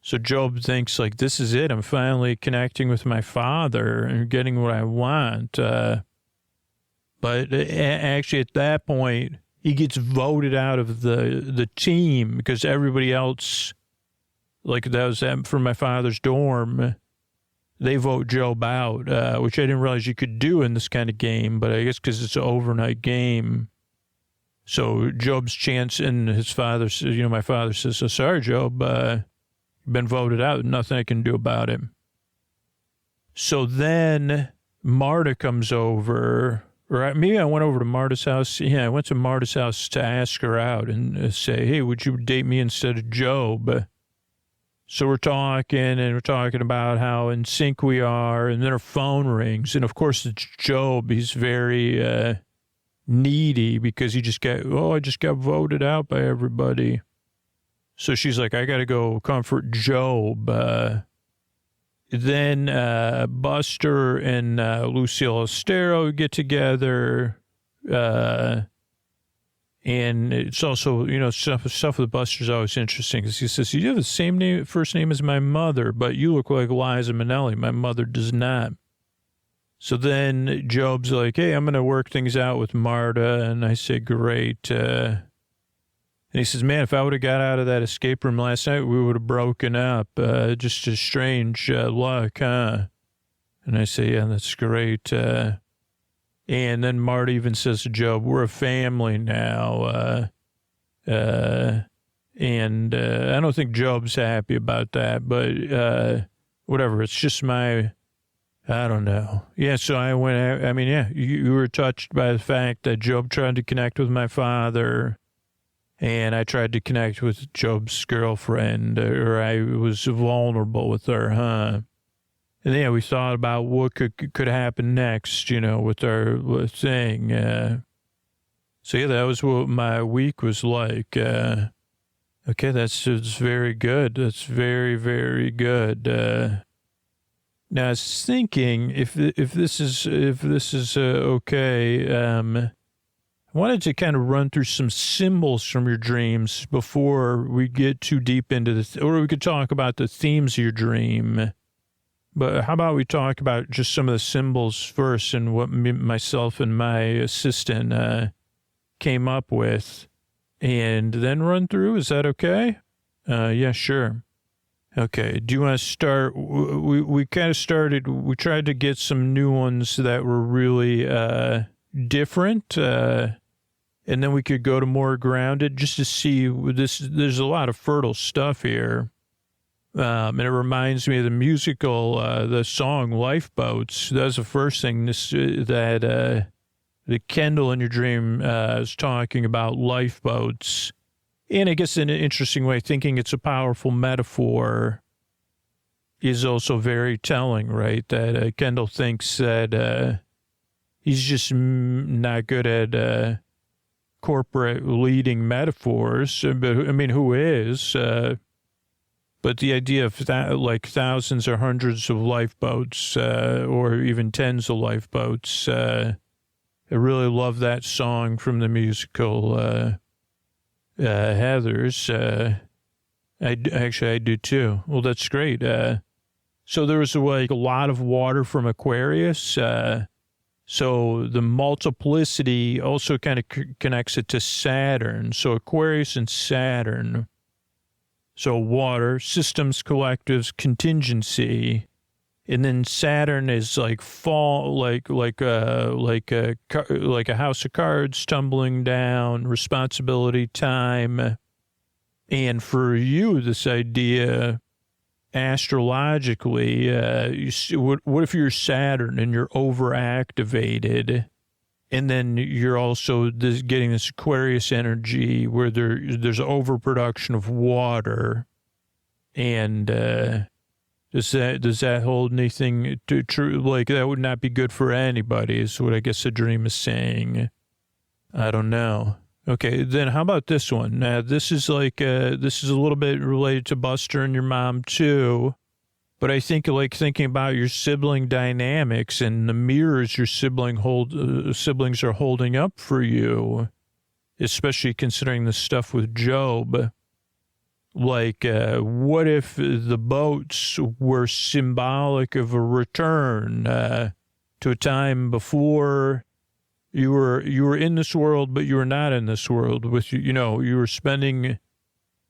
So Job thinks, like, this is it. I'm finally connecting with my father and getting what I want. But actually at that point, he gets voted out of the team because everybody else, like that was from my father's dorm, they vote Job out, which I didn't realize you could do in this kind of game, but I guess because it's an overnight game. So Job's chance, and his father, my father says, oh, sorry, Job, you've been voted out. Nothing I can do about it. So then Marta comes over, or maybe I went over to Marta's house. Yeah, I went to Marta's house to ask her out and say, hey, would you date me instead of Job? So we're talking about how in sync we are, and then her phone rings. And of course, it's Job. He's very needy because I just got voted out by everybody. So she's like, I got to go comfort Job. Then Buster and Lucille Estero get together. And it's also, stuff with Buster's always interesting because he says, you have the same first name as my mother, but you look like Liza Minnelli. My mother does not. So then Job's like, hey, I'm going to work things out with Marta. And I say, great. And he says, man, if I would have got out of that escape room last night, we would have broken up. Just a strange luck, huh? And I say, yeah, that's great. And then Marta even says to Job, we're a family now. And I don't think Job's happy about that, but whatever. It's just I don't know. Yeah, so I went, you were touched by the fact that Job tried to connect with my father, and I tried to connect with Job's girlfriend, or I was vulnerable with her, huh? And yeah, we thought about what could happen next, with our thing. So yeah, that was what my week was like. Okay, that's very good. That's very, very good. Now I was thinking if this is okay, I wanted to kind of run through some symbols from your dreams before we get too deep into this, or we could talk about the themes of your dream. But how about we talk about just some of the symbols first and what myself and my assistant came up with, and then run through? Is that okay? Yeah, sure. Okay, do you want to start? We kind of started, we tried to get some new ones that were really different, and then we could go to more grounded just to see this. There's a lot of fertile stuff here. And it reminds me of the musical, the song Lifeboats. That was the first thing that Kendall in your dream is talking about, lifeboats. And I guess in an interesting way, thinking it's a powerful metaphor is also very telling, right? That Kendall thinks that he's just not good at corporate leading metaphors. But I mean, who is? But the idea of like thousands or hundreds of lifeboats or even tens of lifeboats, I really love that song from the musical Heathers. I do too. Well, that's great. So there was like a lot of water from Aquarius. So the multiplicity also kind of connects it to Saturn. So Aquarius and Saturn. So water, systems, collectives, contingency, and then Saturn is like fall, like a house of cards tumbling down, responsibility, time, and for you, this idea, astrologically, what if you're Saturn and you're overactivated? And then you're also getting this Aquarius energy where there's overproduction of water. And does that hold anything to true? Like, that would not be good for anybody, is what I guess the dream is saying. I don't know. Okay, then how about this one? This is this is a little bit related to Buster and your mom too. But I think thinking about your sibling dynamics and the mirrors your siblings are holding up for you, especially considering the stuff with Job. Like, what if the boats were symbolic of a return to a time before you were in this world, but you were not in this world with you were spending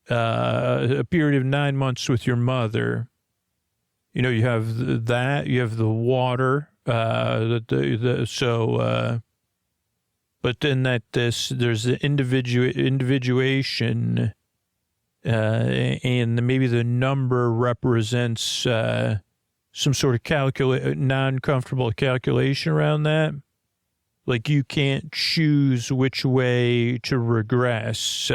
a period of 9 months with your mother. You have that, you have the water, but then there's the individuation, and maybe the number represents some sort of non-comfortable calculation around that. Like, you can't choose which way to regress,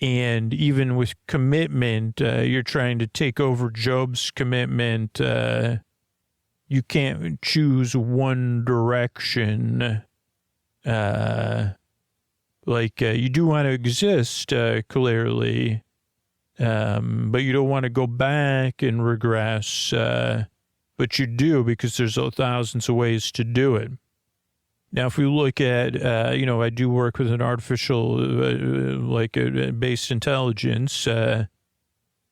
and even with commitment, you're trying to take over Job's commitment. You can't choose one direction. You do want to exist, clearly, but you don't want to go back and regress. But you do, because there's thousands of ways to do it. Now, if we look at, I do work with an artificial, based intelligence, and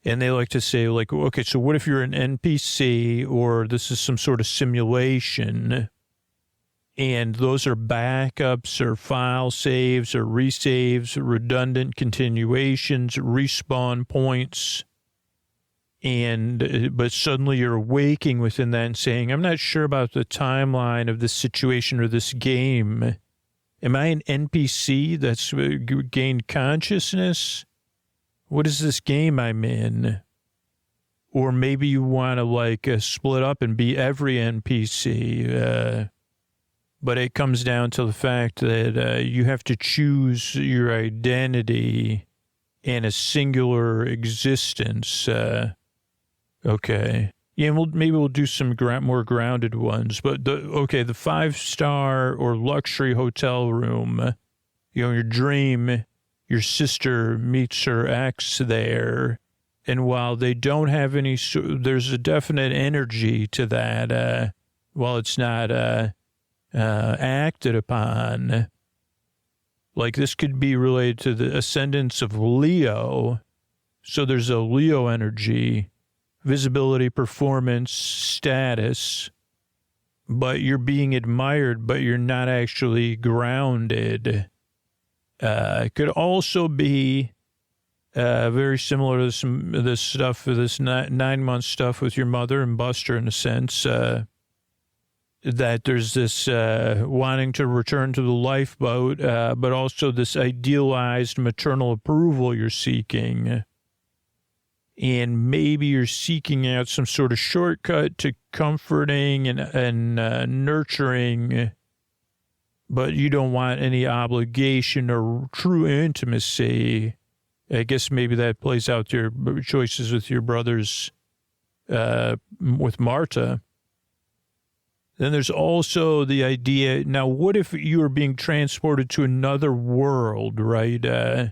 they like to say, okay, so what if you're an NPC or this is some sort of simulation, and those are backups or file saves or resaves, redundant continuations, respawn points, but suddenly you're waking within that and saying, I'm not sure about the timeline of this situation or this game. Am I an NPC that's gained consciousness? What is this game I'm in? Or maybe you want to split up and be every NPC. But it comes down to the fact that you have to choose your identity and a singular existence. Okay. Yeah, maybe we'll do some more grounded ones. But the 5-star or luxury hotel room, your dream, your sister meets her ex there, And while they don't have any, there's a definite energy to that, while it's not acted upon. Like this could be related to the ascendance of Leo. So there's a Leo energy, visibility, performance, status, but you're being admired, but you're not actually grounded. It could also be very similar to this stuff, this 9-month stuff with your mother and Buster, in a sense, that there's this wanting to return to the lifeboat, but also this idealized maternal approval you're seeking. And maybe you're seeking out some sort of shortcut to comforting and nurturing, but you don't want any obligation or true intimacy. I guess maybe that plays out your choices with your brothers, with Marta. Then there's also the idea, now what if you are being transported to another world, right?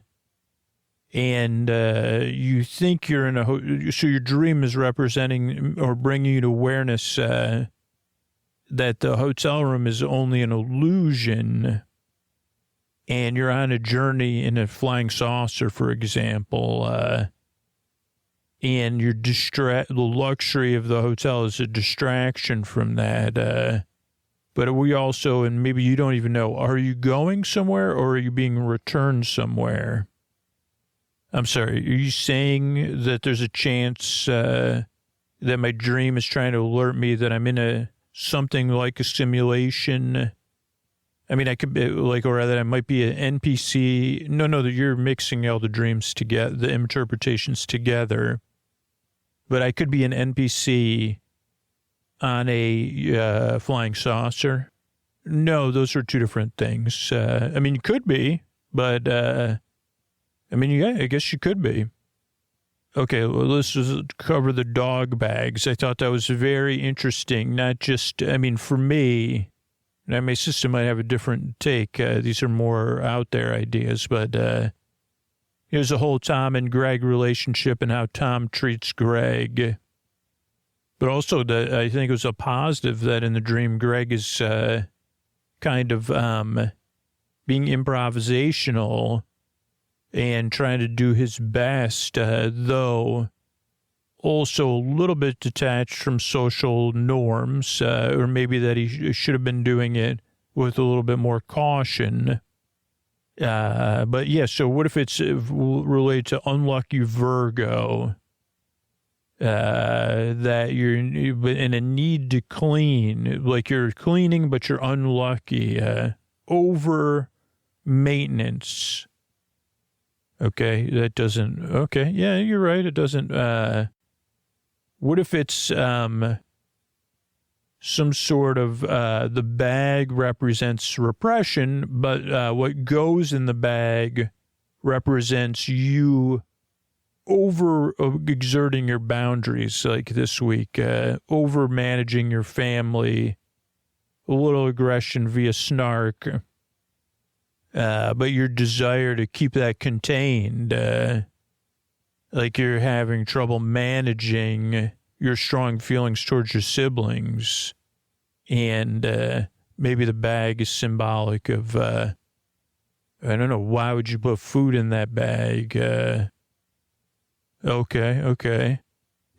And you think you're in so your dream is representing or bringing you to awareness that the hotel room is only an illusion, and you're on a journey in a flying saucer, for example, and you're the luxury of the hotel is a distraction from that. But we also, and maybe you don't even know, are you going somewhere or are you being returned somewhere? I'm sorry, are you saying that there's a chance that my dream is trying to alert me that I'm in something like a simulation? I mean, I could be like, or that I might be an NPC. No, that you're mixing all the dreams together, the interpretations together. But I could be an NPC on a flying saucer. No, those are two different things. I mean, you could be, but I mean, yeah, I guess you could be. Okay, well, let's just cover the dog bags. I thought that was very interesting. Not just, I mean, for me, and my sister might have a different take. These are more out there ideas, but here's the whole Tom and Greg relationship and how Tom treats Greg. But also, I think it was a positive that in the dream, Greg is kind of being improvisational and trying to do his best, though also a little bit detached from social norms, or maybe that he should have been doing it with a little bit more caution. But yeah, so what if it's related to unlucky Virgo, that you're in a need to clean, like you're cleaning, but you're unlucky, over maintenance. Okay, that doesn't, okay, yeah, you're right, it doesn't, what if it's some sort of, the bag represents repression, but what goes in the bag represents you over exerting your boundaries, like this week, over managing your family, a little aggression via snark. But your desire to keep that contained, like you're having trouble managing your strong feelings towards your siblings. And maybe the bag is symbolic of, I don't know, why would you put food in that bag? Okay.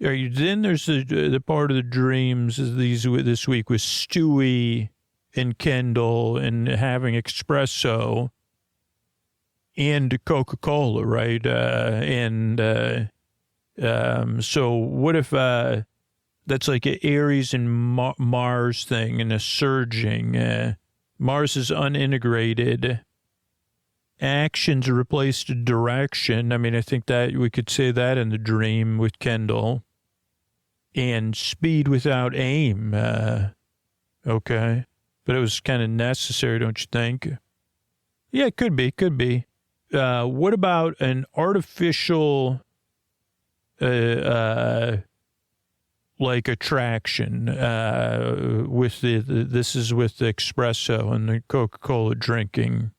Then there's the part of the dreams this week with Stewie and Kendall and having espresso and Coca-Cola, right? So what if that's like an Aries and Mars thing and a surging? Mars is unintegrated. Actions replaced direction. I mean, I think that we could say that in the dream with Kendall. And speed without aim. Okay. But it was kind of necessary, don't you think? Yeah, it could be. What about an artificial, like attraction, with this is with the espresso and the Coca-Cola drinking.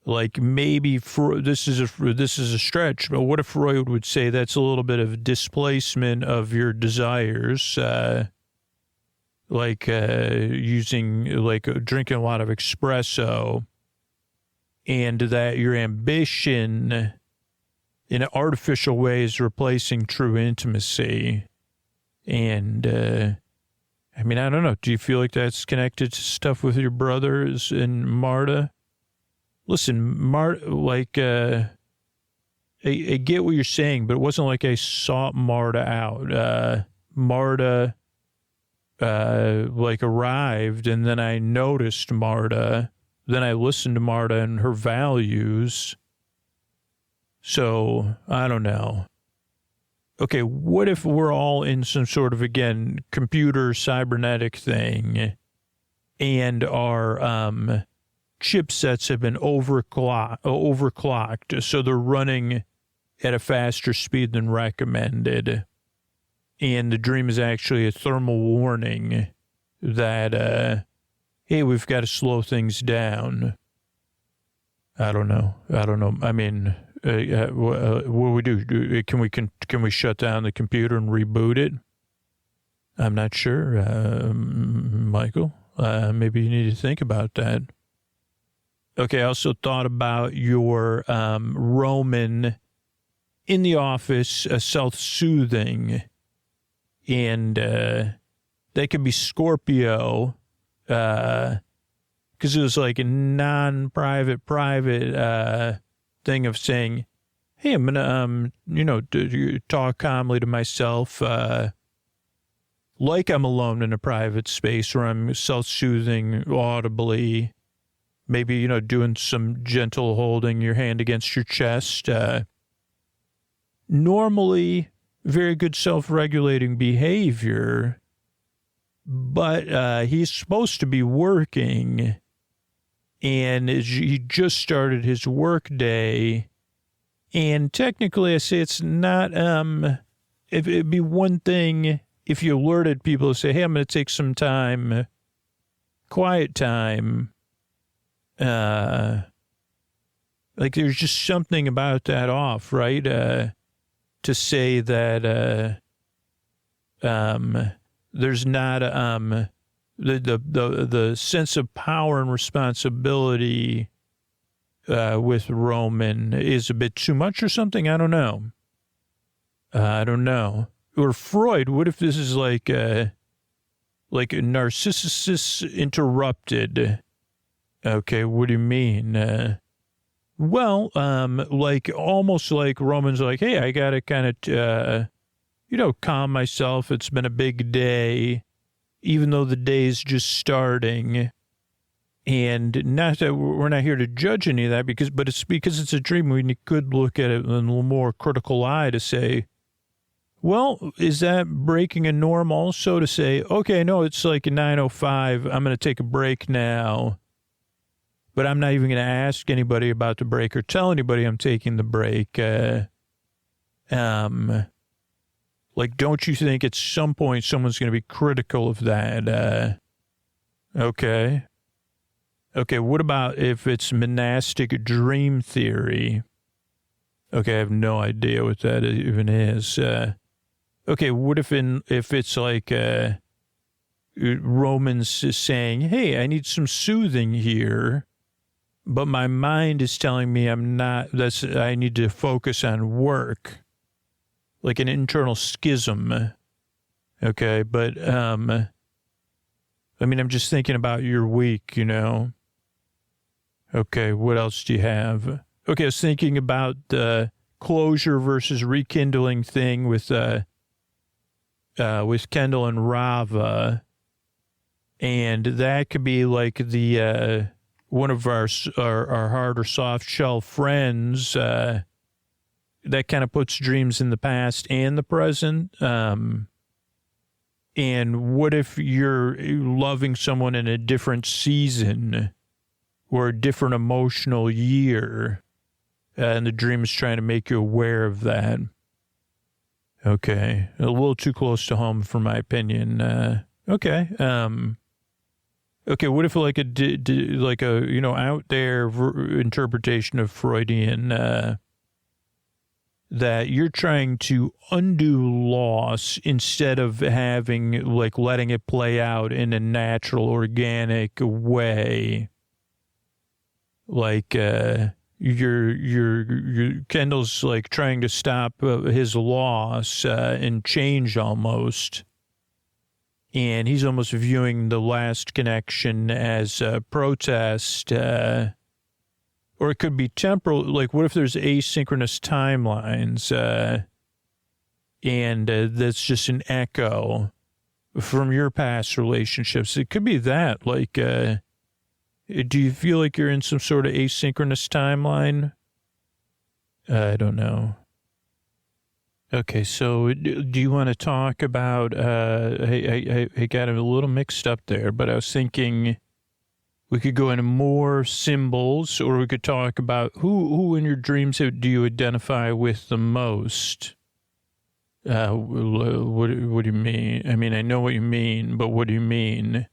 Like maybe this is a stretch, but what if Freud would say that's a little bit of displacement of your desires, using drinking a lot of espresso, and that your ambition in an artificial way is replacing true intimacy. And I mean, I don't know. Do you feel like that's connected to stuff with your brothers and Marta? Listen, Marta, I get what you're saying, but it wasn't like I sought Marta out. Marta, arrived, and then I noticed Marta. Then I listened to Marta and her values. So, I don't know. Okay, what if we're all in some sort of, again, computer cybernetic thing, and our chipsets have been overclocked, so they're running at a faster speed than recommended. And the dream is actually a thermal warning that, hey, we've got to slow things down. I don't know. I mean, what do we do? Can we shut down the computer and reboot it? I'm not sure, Michael. Maybe you need to think about that. Okay, I also thought about your Roman in the office, self-soothing, and that could be Scorpio, because it was like a non-private, private thing of saying, hey, I'm going to, talk calmly to myself, like I'm alone in a private space, or I'm self-soothing audibly. Maybe, doing some gentle holding your hand against your chest. Normally, very good self-regulating behavior, but he's supposed to be working, and he just started his work day, and technically I say it's not, if it'd be one thing if you alerted people to say, hey, I'm going to take some time, quiet time. There's just something about that off, right? To say that, there's not, the sense of power and responsibility, with Roman is a bit too much or something. I don't know. Or Freud, what if this is like a Narcissus interrupted? Okay, what do you mean? Almost like Roman's like, hey, I got to kind of, calm myself. It's been a big day, even though the day's just starting. And not that we're not here to judge any of that, but it's because it's a dream. We could look at it in a little more critical eye to say, well, is that breaking a norm also to say, okay, no, it's like 9:05. I'm going to take a break now. But I'm not even going to ask anybody about the break or tell anybody I'm taking the break. Don't you think at some point someone's going to be critical of that? Okay. Okay, what about if it's monastic dream theory? Okay, I have no idea what that even is. Okay, what if it's like Romans is saying, hey, I need some soothing here. But my mind is telling me I need to focus on work, like an internal schism. Okay. But, I'm just thinking about your week, Okay. What else do you have? Okay. I was thinking about the closure versus rekindling thing with Kendall and Rava. And that could be like the, one of our hard or soft shell friends, that kind of puts dreams in the past and the present. And what if you're loving someone in a different season or a different emotional year, and the dream is trying to make you aware of that? Okay. A little too close to home for my opinion. Okay. Okay, what if like like a, you know, out there interpretation of Freudian, that you're trying to undo loss instead of having, like, letting it play out in a natural, organic way. Like, your Kendall's like trying to stop his loss and change almost. And he's almost viewing the last connection as a protest, or it could be temporal. Like, what if there's asynchronous timelines, and that's just an echo from your past relationships? It could be that. Like, do you feel like you're in some sort of asynchronous timeline? I don't know. Okay, so do you want to talk about, I got a little mixed up there, but I was thinking we could go into more symbols, or we could talk about who in your dreams do you identify with the most? What do you mean? I mean, I know what you mean, but what do you mean?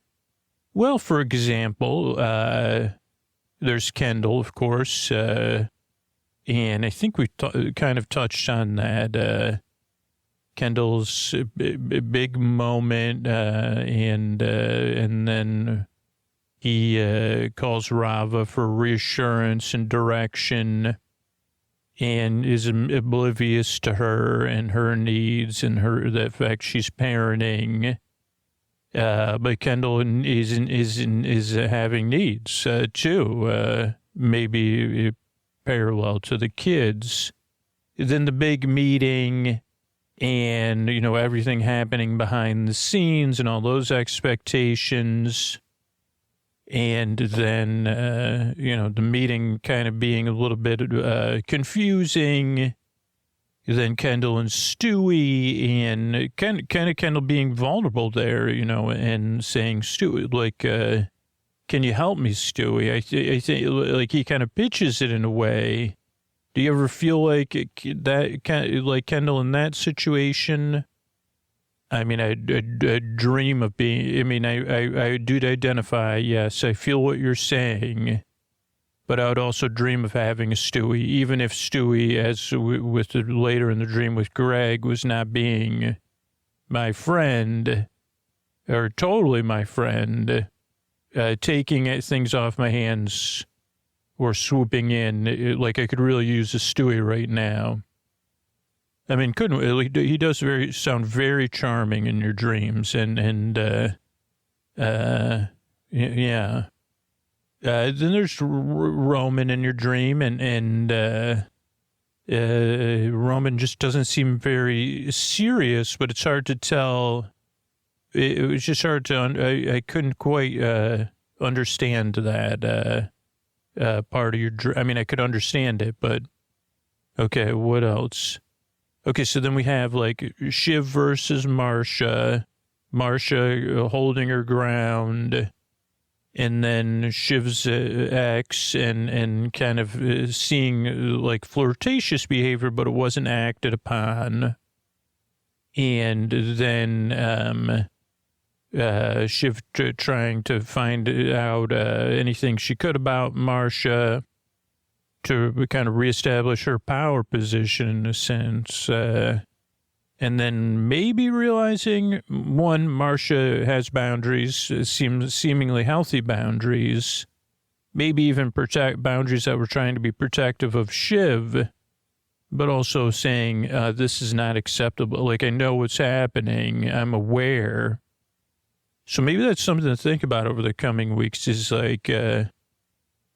Well, for example, there's Kendall, of course, and I think we kind of touched on that. Kendall's big moment, and then he calls Rava for reassurance and direction, and is oblivious to her and her needs and the fact she's parenting. But Kendall is having needs too. Maybe parallel to the kids. Then the big meeting, and, you know, everything happening behind the scenes and all those expectations. And then, you know, the meeting kind of being a little bit confusing. Then Kendall and Stewie, and kind of Kendall being vulnerable there, you know, and saying, Stewie, like, can you help me, Stewie? I think, like, he kind of pitches it in a way. Do you ever feel like like Kendall in that situation? I mean, I dream of being, I mean, I do identify, yes, I feel what you're saying, but I would also dream of having a Stewie, even if Stewie, as with later in the dream with Greg, was not being my friend, or totally my friend, taking things off my hands or swooping in. Like, I could really use a Stewie right now. I mean, he does sound very charming in your dreams, and yeah. Then there's Roman in your dream, and Roman just doesn't seem very serious, but it's hard to tell. It was just hard to, I couldn't quite understand that part of your dream. I mean, I could understand it, but okay, what else? Okay, so then we have like Shiv versus Marsha holding her ground, and then Shiv's ex, and kind of seeing like flirtatious behavior, but it wasn't acted upon. And then Shiv trying to find out anything she could about Marsha to kind of reestablish her power position in a sense. And then maybe realizing, one, Marsha has boundaries, seemingly healthy boundaries, maybe even boundaries that were trying to be protective of Shiv, but also saying, this is not acceptable. Like, I know what's happening. I'm aware. So maybe that's something to think about over the coming weeks, is like,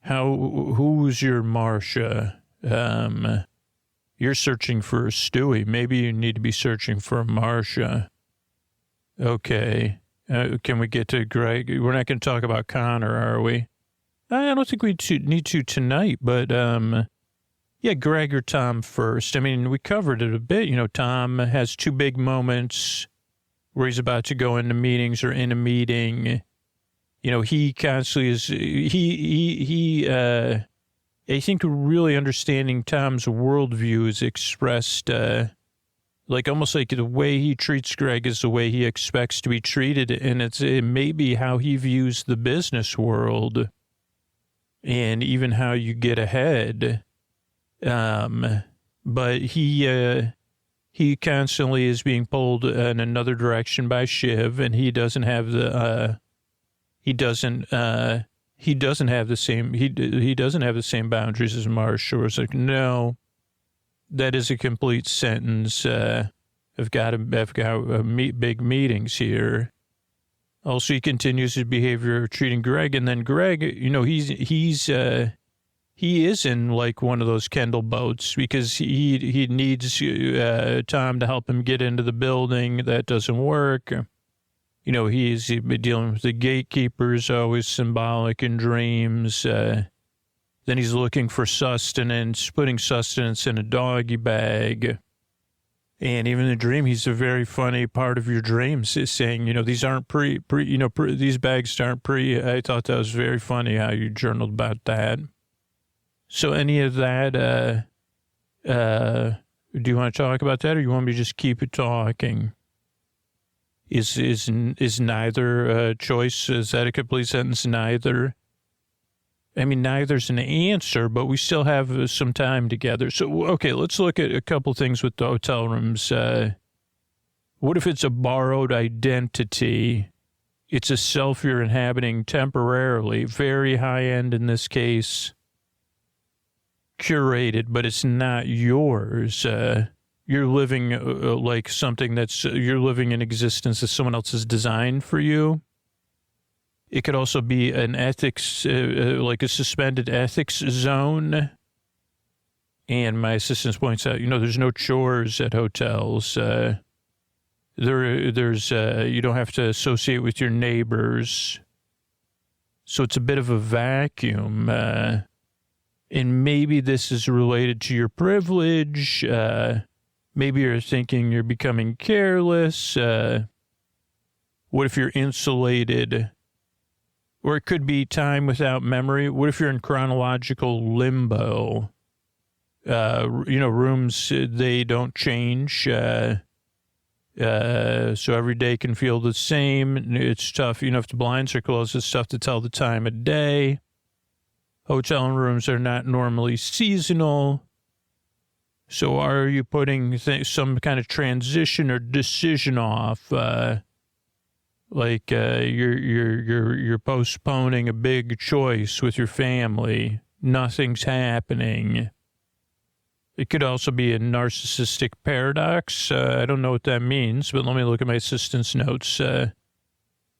who's your Marsha? You're searching for a Stewie. Maybe you need to be searching for a Marsha. Okay. Can we get to Greg? We're not going to talk about Connor, are we? I don't think we need to tonight, but yeah, Greg or Tom first. I mean, we covered it a bit. You know, Tom has two big moments where he's about to go into meetings or in a meeting. You know, he constantly is, I think really understanding Tom's worldview is expressed, like like almost like the way he treats Greg is the way he expects to be treated. And it may be how he views the business world and even how you get ahead. But he constantly is being pulled in another direction by Shiv, and he doesn't have the same boundaries as Marshall. It's like, no, that is a complete sentence. I've got big meetings here. Also, he continues his behavior of treating Greg, and then Greg, you know, he is in like one of those Kendall boats because he needs Tom to help him get into the building. That doesn't work. You know, he's dealing with the gatekeepers, always symbolic in dreams. Then he's looking for sustenance, putting sustenance in a doggy bag. And even in the dream, he's a very funny part of your dreams, is saying, you know, these aren't these bags aren't I thought that was very funny how you journaled about that. So any of that, do you want to talk about that, or you want me to just keep it talking? Is neither choice, is that a complete sentence? Neither? I mean, neither's an answer, but we still have some time together. So, okay, let's look at a couple things with the hotel rooms. What if it's a borrowed identity? It's a self you're inhabiting temporarily, very high end in this case, curated, but it's not yours. You're living like something you're living in existence that someone else has designed for you. It could also be an ethics, like a suspended ethics zone. And my assistant points out, you know, there's no chores at hotels. There's you don't have to associate with your neighbors. So it's a bit of a vacuum. And maybe this is related to your privilege. Maybe you're thinking you're becoming careless. What if you're insulated? Or it could be time without memory. What if you're in chronological limbo? You know, rooms, they don't change. So every day can feel the same. It's tough. You know, if the blinds are closed, it's tough to tell the time of day. Hotel rooms are not normally seasonal. So are you putting some kind of transition or decision off? Like you're postponing a big choice with your family. Nothing's happening. It could also be a narcissistic paradox. I don't know what that means, but let me look at my assistant's notes.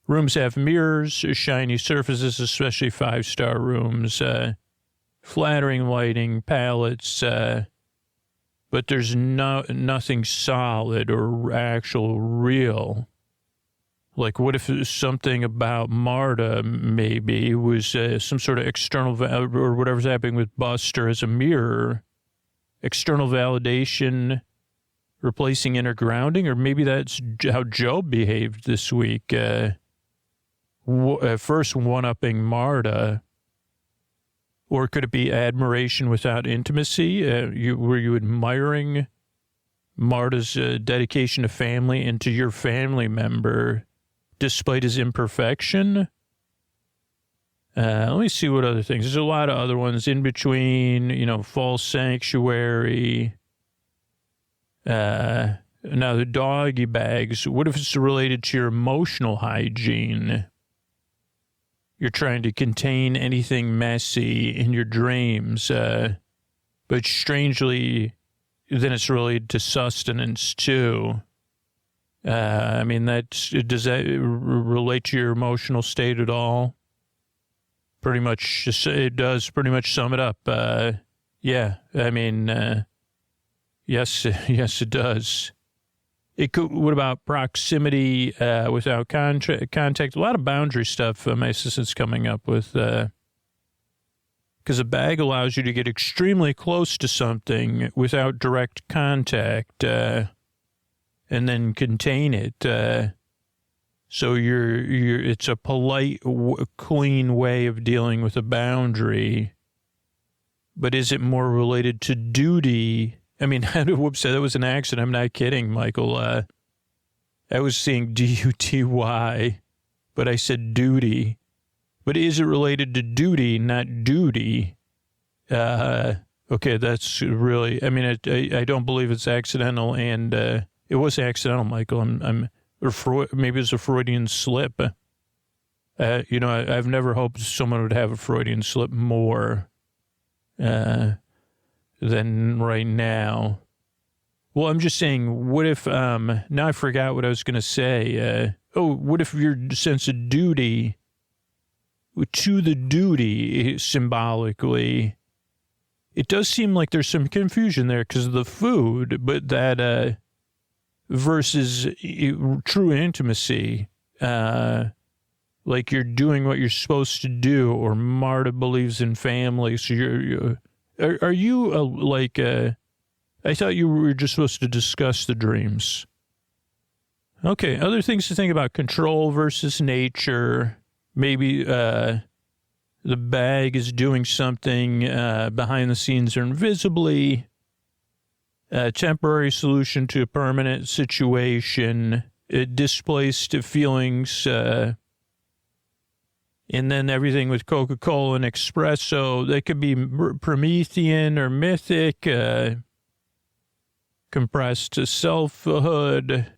Rooms have mirrors, shiny surfaces, especially 5-star rooms, flattering lighting, palettes, but there's nothing solid or actual real. Like, what if something about Marta maybe was some sort of external, or whatever's happening with Buster as a mirror, external validation, replacing inner grounding, or maybe that's how Job behaved this week. First one-upping Marta, or could it be admiration without intimacy? Were you admiring Marta's dedication to family and to your family member, despite his imperfection? Let me see what other things. There's a lot of other ones in between, you know, false sanctuary. Now, the doggy bags, what if it's related to your emotional hygiene? You're trying to contain anything messy in your dreams, but strangely, then it's related to sustenance, too. I mean, does that relate to your emotional state at all? Pretty much, it does pretty much sum it up. Yeah, I mean, yes, it does. It could. What about proximity without contact? A lot of boundary stuff my assistant's coming up with. Because a bag allows you to get extremely close to something without direct contact. And then contain it. So it's a polite, clean way of dealing with a boundary. But is it more related to duty? I mean, whoops, that was an accident. I'm not kidding, Michael. I was saying D-U-T-Y, but I said duty. But is it related to duty, not duty? Okay, that's really, I mean, I don't believe it's accidental, and it was accidental, Michael. Or maybe it's a Freudian slip. I've never hoped someone would have a Freudian slip more than right now. Well, I'm just saying, what if, now I forgot what I was going to say. What if your sense of duty, to the duty, symbolically, it does seem like there's some confusion there because of the food, but that versus true intimacy, like you're doing what you're supposed to do, or Marta believes in family. So are you I thought you were just supposed to discuss the dreams. Okay, other things to think about: control versus nature. Maybe the bag is doing something behind the scenes or invisibly. A temporary solution to a permanent situation. Displaced feelings. And then everything with Coca-Cola and espresso. They could be Promethean or mythic. Compressed selfhood.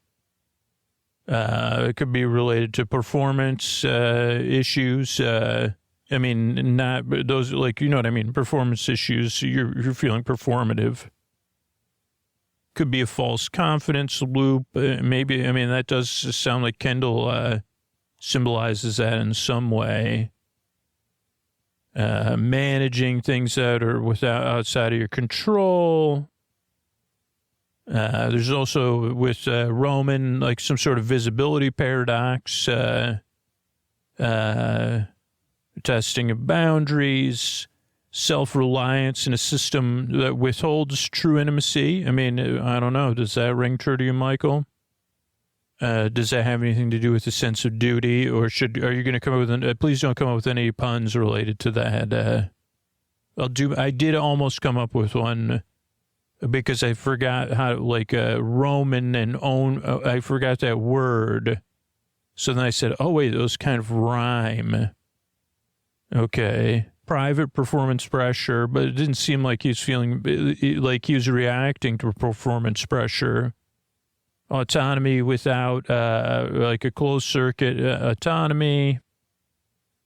It could be related to performance issues. I mean, not those, like, you know what I mean? Performance issues. You're feeling performative. Could be a false confidence loop. Maybe, I mean, that does sound like Kendall symbolizes that in some way. Managing things that are outside of your control. There's also with Roman, like some sort of visibility paradox, testing of boundaries, self-reliance in a system that withholds true intimacy. I mean, I don't know. Does that ring true to you, Michael? Does that have anything to do with a sense of duty, or are you going to come up with please don't come up with any puns related to that. I did almost come up with one because I forgot how, like, Roman and own, I forgot that word. So then I said, oh, wait, those kind of rhyme. Okay. Private performance pressure, but it didn't seem like he was feeling like he was reacting to performance pressure. Autonomy without, like a closed circuit autonomy.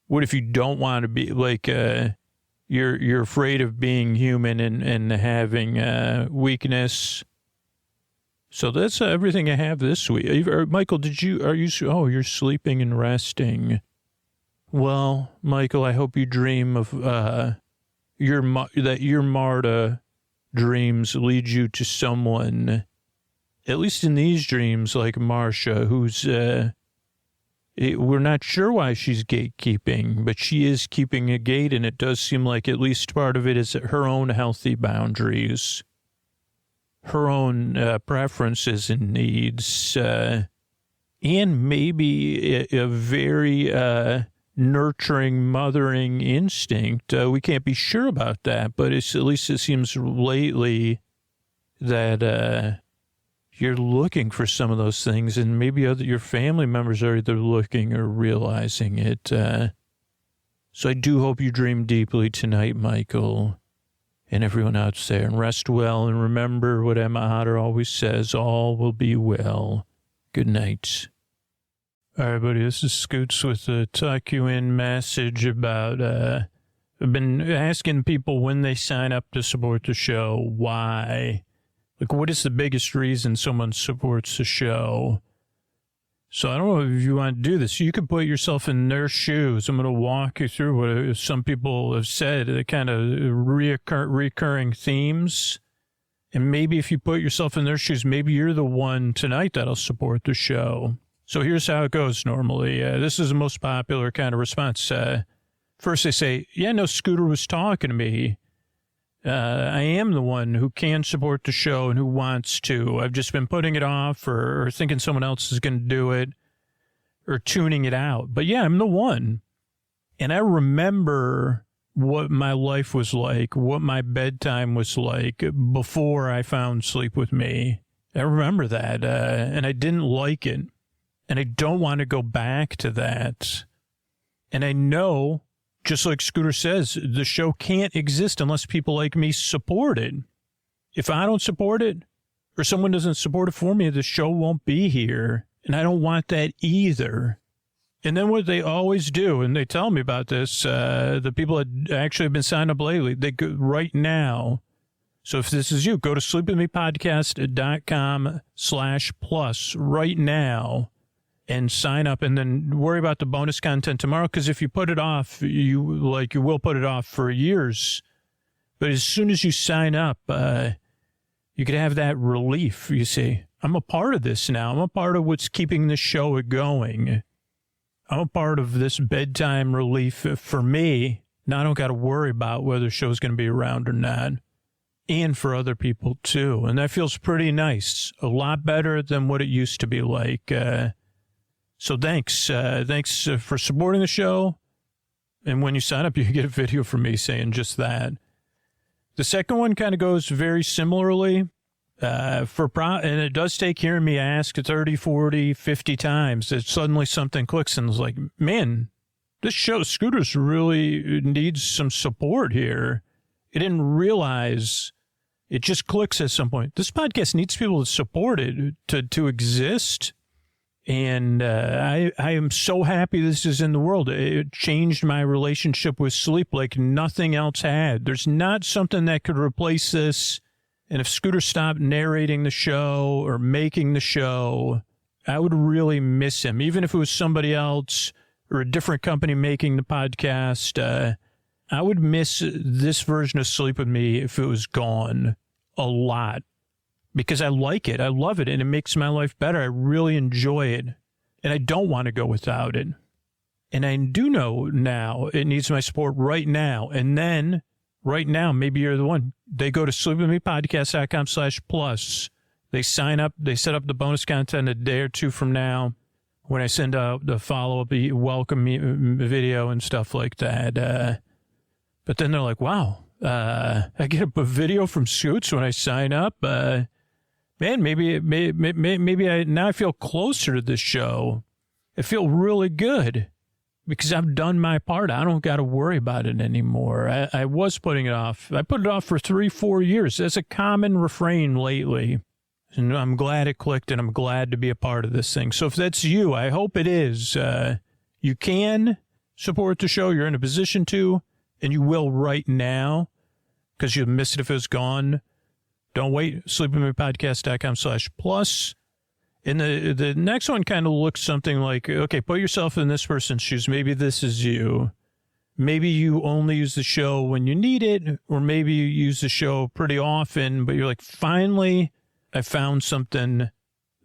What if you don't want to be, like, you're afraid of being human and having weakness? So that's everything I have this week. Michael, you're sleeping and resting. Well, Michael, I hope you dream of that your Marta dreams lead you to someone, at least in these dreams, like Marcia, who's, we're not sure why she's gatekeeping, but she is keeping a gate, and it does seem like at least part of it is her own healthy boundaries, her own preferences and needs, and maybe a very nurturing, mothering instinct. We can't be sure about that, but at least it seems lately that you're looking for some of those things, and maybe your family members are either looking or realizing it. So I do hope you dream deeply tonight, Michael, and everyone out there, and rest well, and remember what Emma Otter always says, all will be well. Good night. All right, buddy, this is Scoots with a tuck you in message about, I've been asking people when they sign up to support the show, why? Like, what is the biggest reason someone supports the show? So I don't know if you want to do this. You could put yourself in their shoes. I'm going to walk you through what some people have said, the kind of recurring themes. And maybe if you put yourself in their shoes, maybe you're the one tonight that'll support the show. So here's how it goes normally. This is the most popular kind of response. First they say, yeah, no, Scooter was talking to me. I am the one who can support the show and who wants to. I've just been putting it off or thinking someone else is going to do it or tuning it out. But yeah, I'm the one. And I remember what my life was like, what my bedtime was like before I found Sleep With Me. I remember that, and I didn't like it, and I don't want to go back to that. And I know, just like Scooter says, the show can't exist unless people like me support it. If I don't support it, or someone doesn't support it for me, the show won't be here. And I don't want that either. And then what they always do, and they tell me about this, the people that actually have been signed up lately, they go right now. So if this is you, go to sleepwithmepodcast.com/plus right now and sign up, and then worry about the bonus content tomorrow. Because if you put it off, you will put it off for years. But as soon as you sign up, you could have that relief. You see, I'm a part of this now. I'm a part of what's keeping this show going. I'm a part of this bedtime relief for me. Now I don't got to worry about whether the show's going to be around or not. And for other people, too. And that feels pretty nice. A lot better than what it used to be like. So thanks. Thanks for supporting the show. And when you sign up, you get a video from me saying just that. The second one kind of goes very similarly. And it does take hearing me ask 30, 40, 50 times that suddenly something clicks and it's like, man, this show, Scooters really needs some support here. I didn't realize it just clicks at some point. This podcast needs people to support it to exist. And I am so happy this is in the world. It changed my relationship with sleep like nothing else had. There's not something that could replace this. And if Scooter stopped narrating the show or making the show, I would really miss him. Even if it was somebody else or a different company making the podcast, I would miss this version of Sleep With Me if it was gone a lot. Because I like it. I love it. And it makes my life better. I really enjoy it. And I don't want to go without it. And I do know now it needs my support right now. And then right now, maybe you're the one. They go to sleepwithmepodcast.com/plus. They sign up. They set up the bonus content a day or two from now when I send out the follow-up welcome video and stuff like that. But then they're like, wow, I get a video from Scoots when I sign up. Man, maybe now I feel closer to this show. I feel really good because I've done my part. I don't got to worry about it anymore. I was putting it off. I put it off for 3-4 years. That's a common refrain lately. And I'm glad it clicked, and I'm glad to be a part of this thing. So if that's you, I hope it is. You can support the show. You're in a position to, and you will right now because you'll miss it if it's gone. Don't wait. sleepwithmepodcast.com/plus. And the next one kind of looks something like, okay, put yourself in this person's shoes. Maybe this is you. Maybe you only use the show when you need it, or maybe you use the show pretty often, but you're like, finally, I found something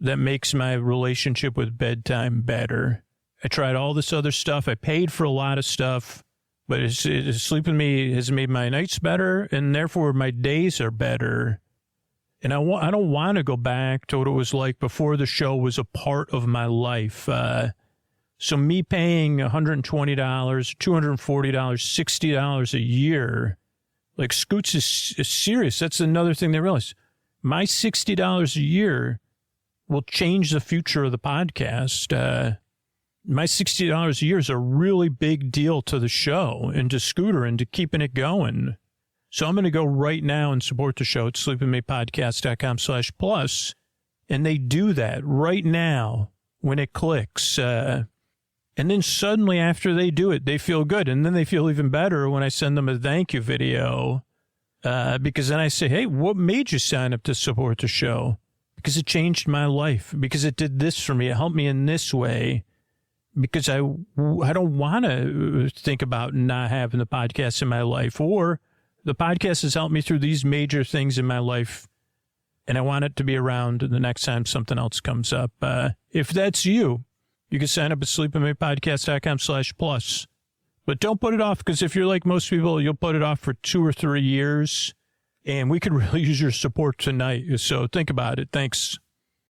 that makes my relationship with bedtime better. I tried all this other stuff. I paid for a lot of stuff, but Sleep With Me has made my nights better, and therefore my days are better. And I don't want to go back to what it was like before the show was a part of my life. So me paying $120, $240, $60 a year, like Scoots is serious. That's another thing they realize. My $60 a year will change the future of the podcast. My $60 a year is a really big deal to the show and to Scooter and to keeping it going. So I'm going to go right now and support the show at sleepwithmepodcast.com/plus. And they do that right now when it clicks. And then suddenly after they do it, they feel good. And then they feel even better when I send them a thank you video. Because then I say, hey, what made you sign up to support the show? Because it changed my life. Because it did this for me. It helped me in this way. Because I don't want to think about not having the podcast in my life, or the podcast has helped me through these major things in my life, and I want it to be around the next time something else comes up. If that's you, you can sign up at sleepwithmepodcast.com/plus. But don't put it off, because if you're like most people, you'll put it off for 2 or 3 years, and we could really use your support tonight. So think about it. Thanks.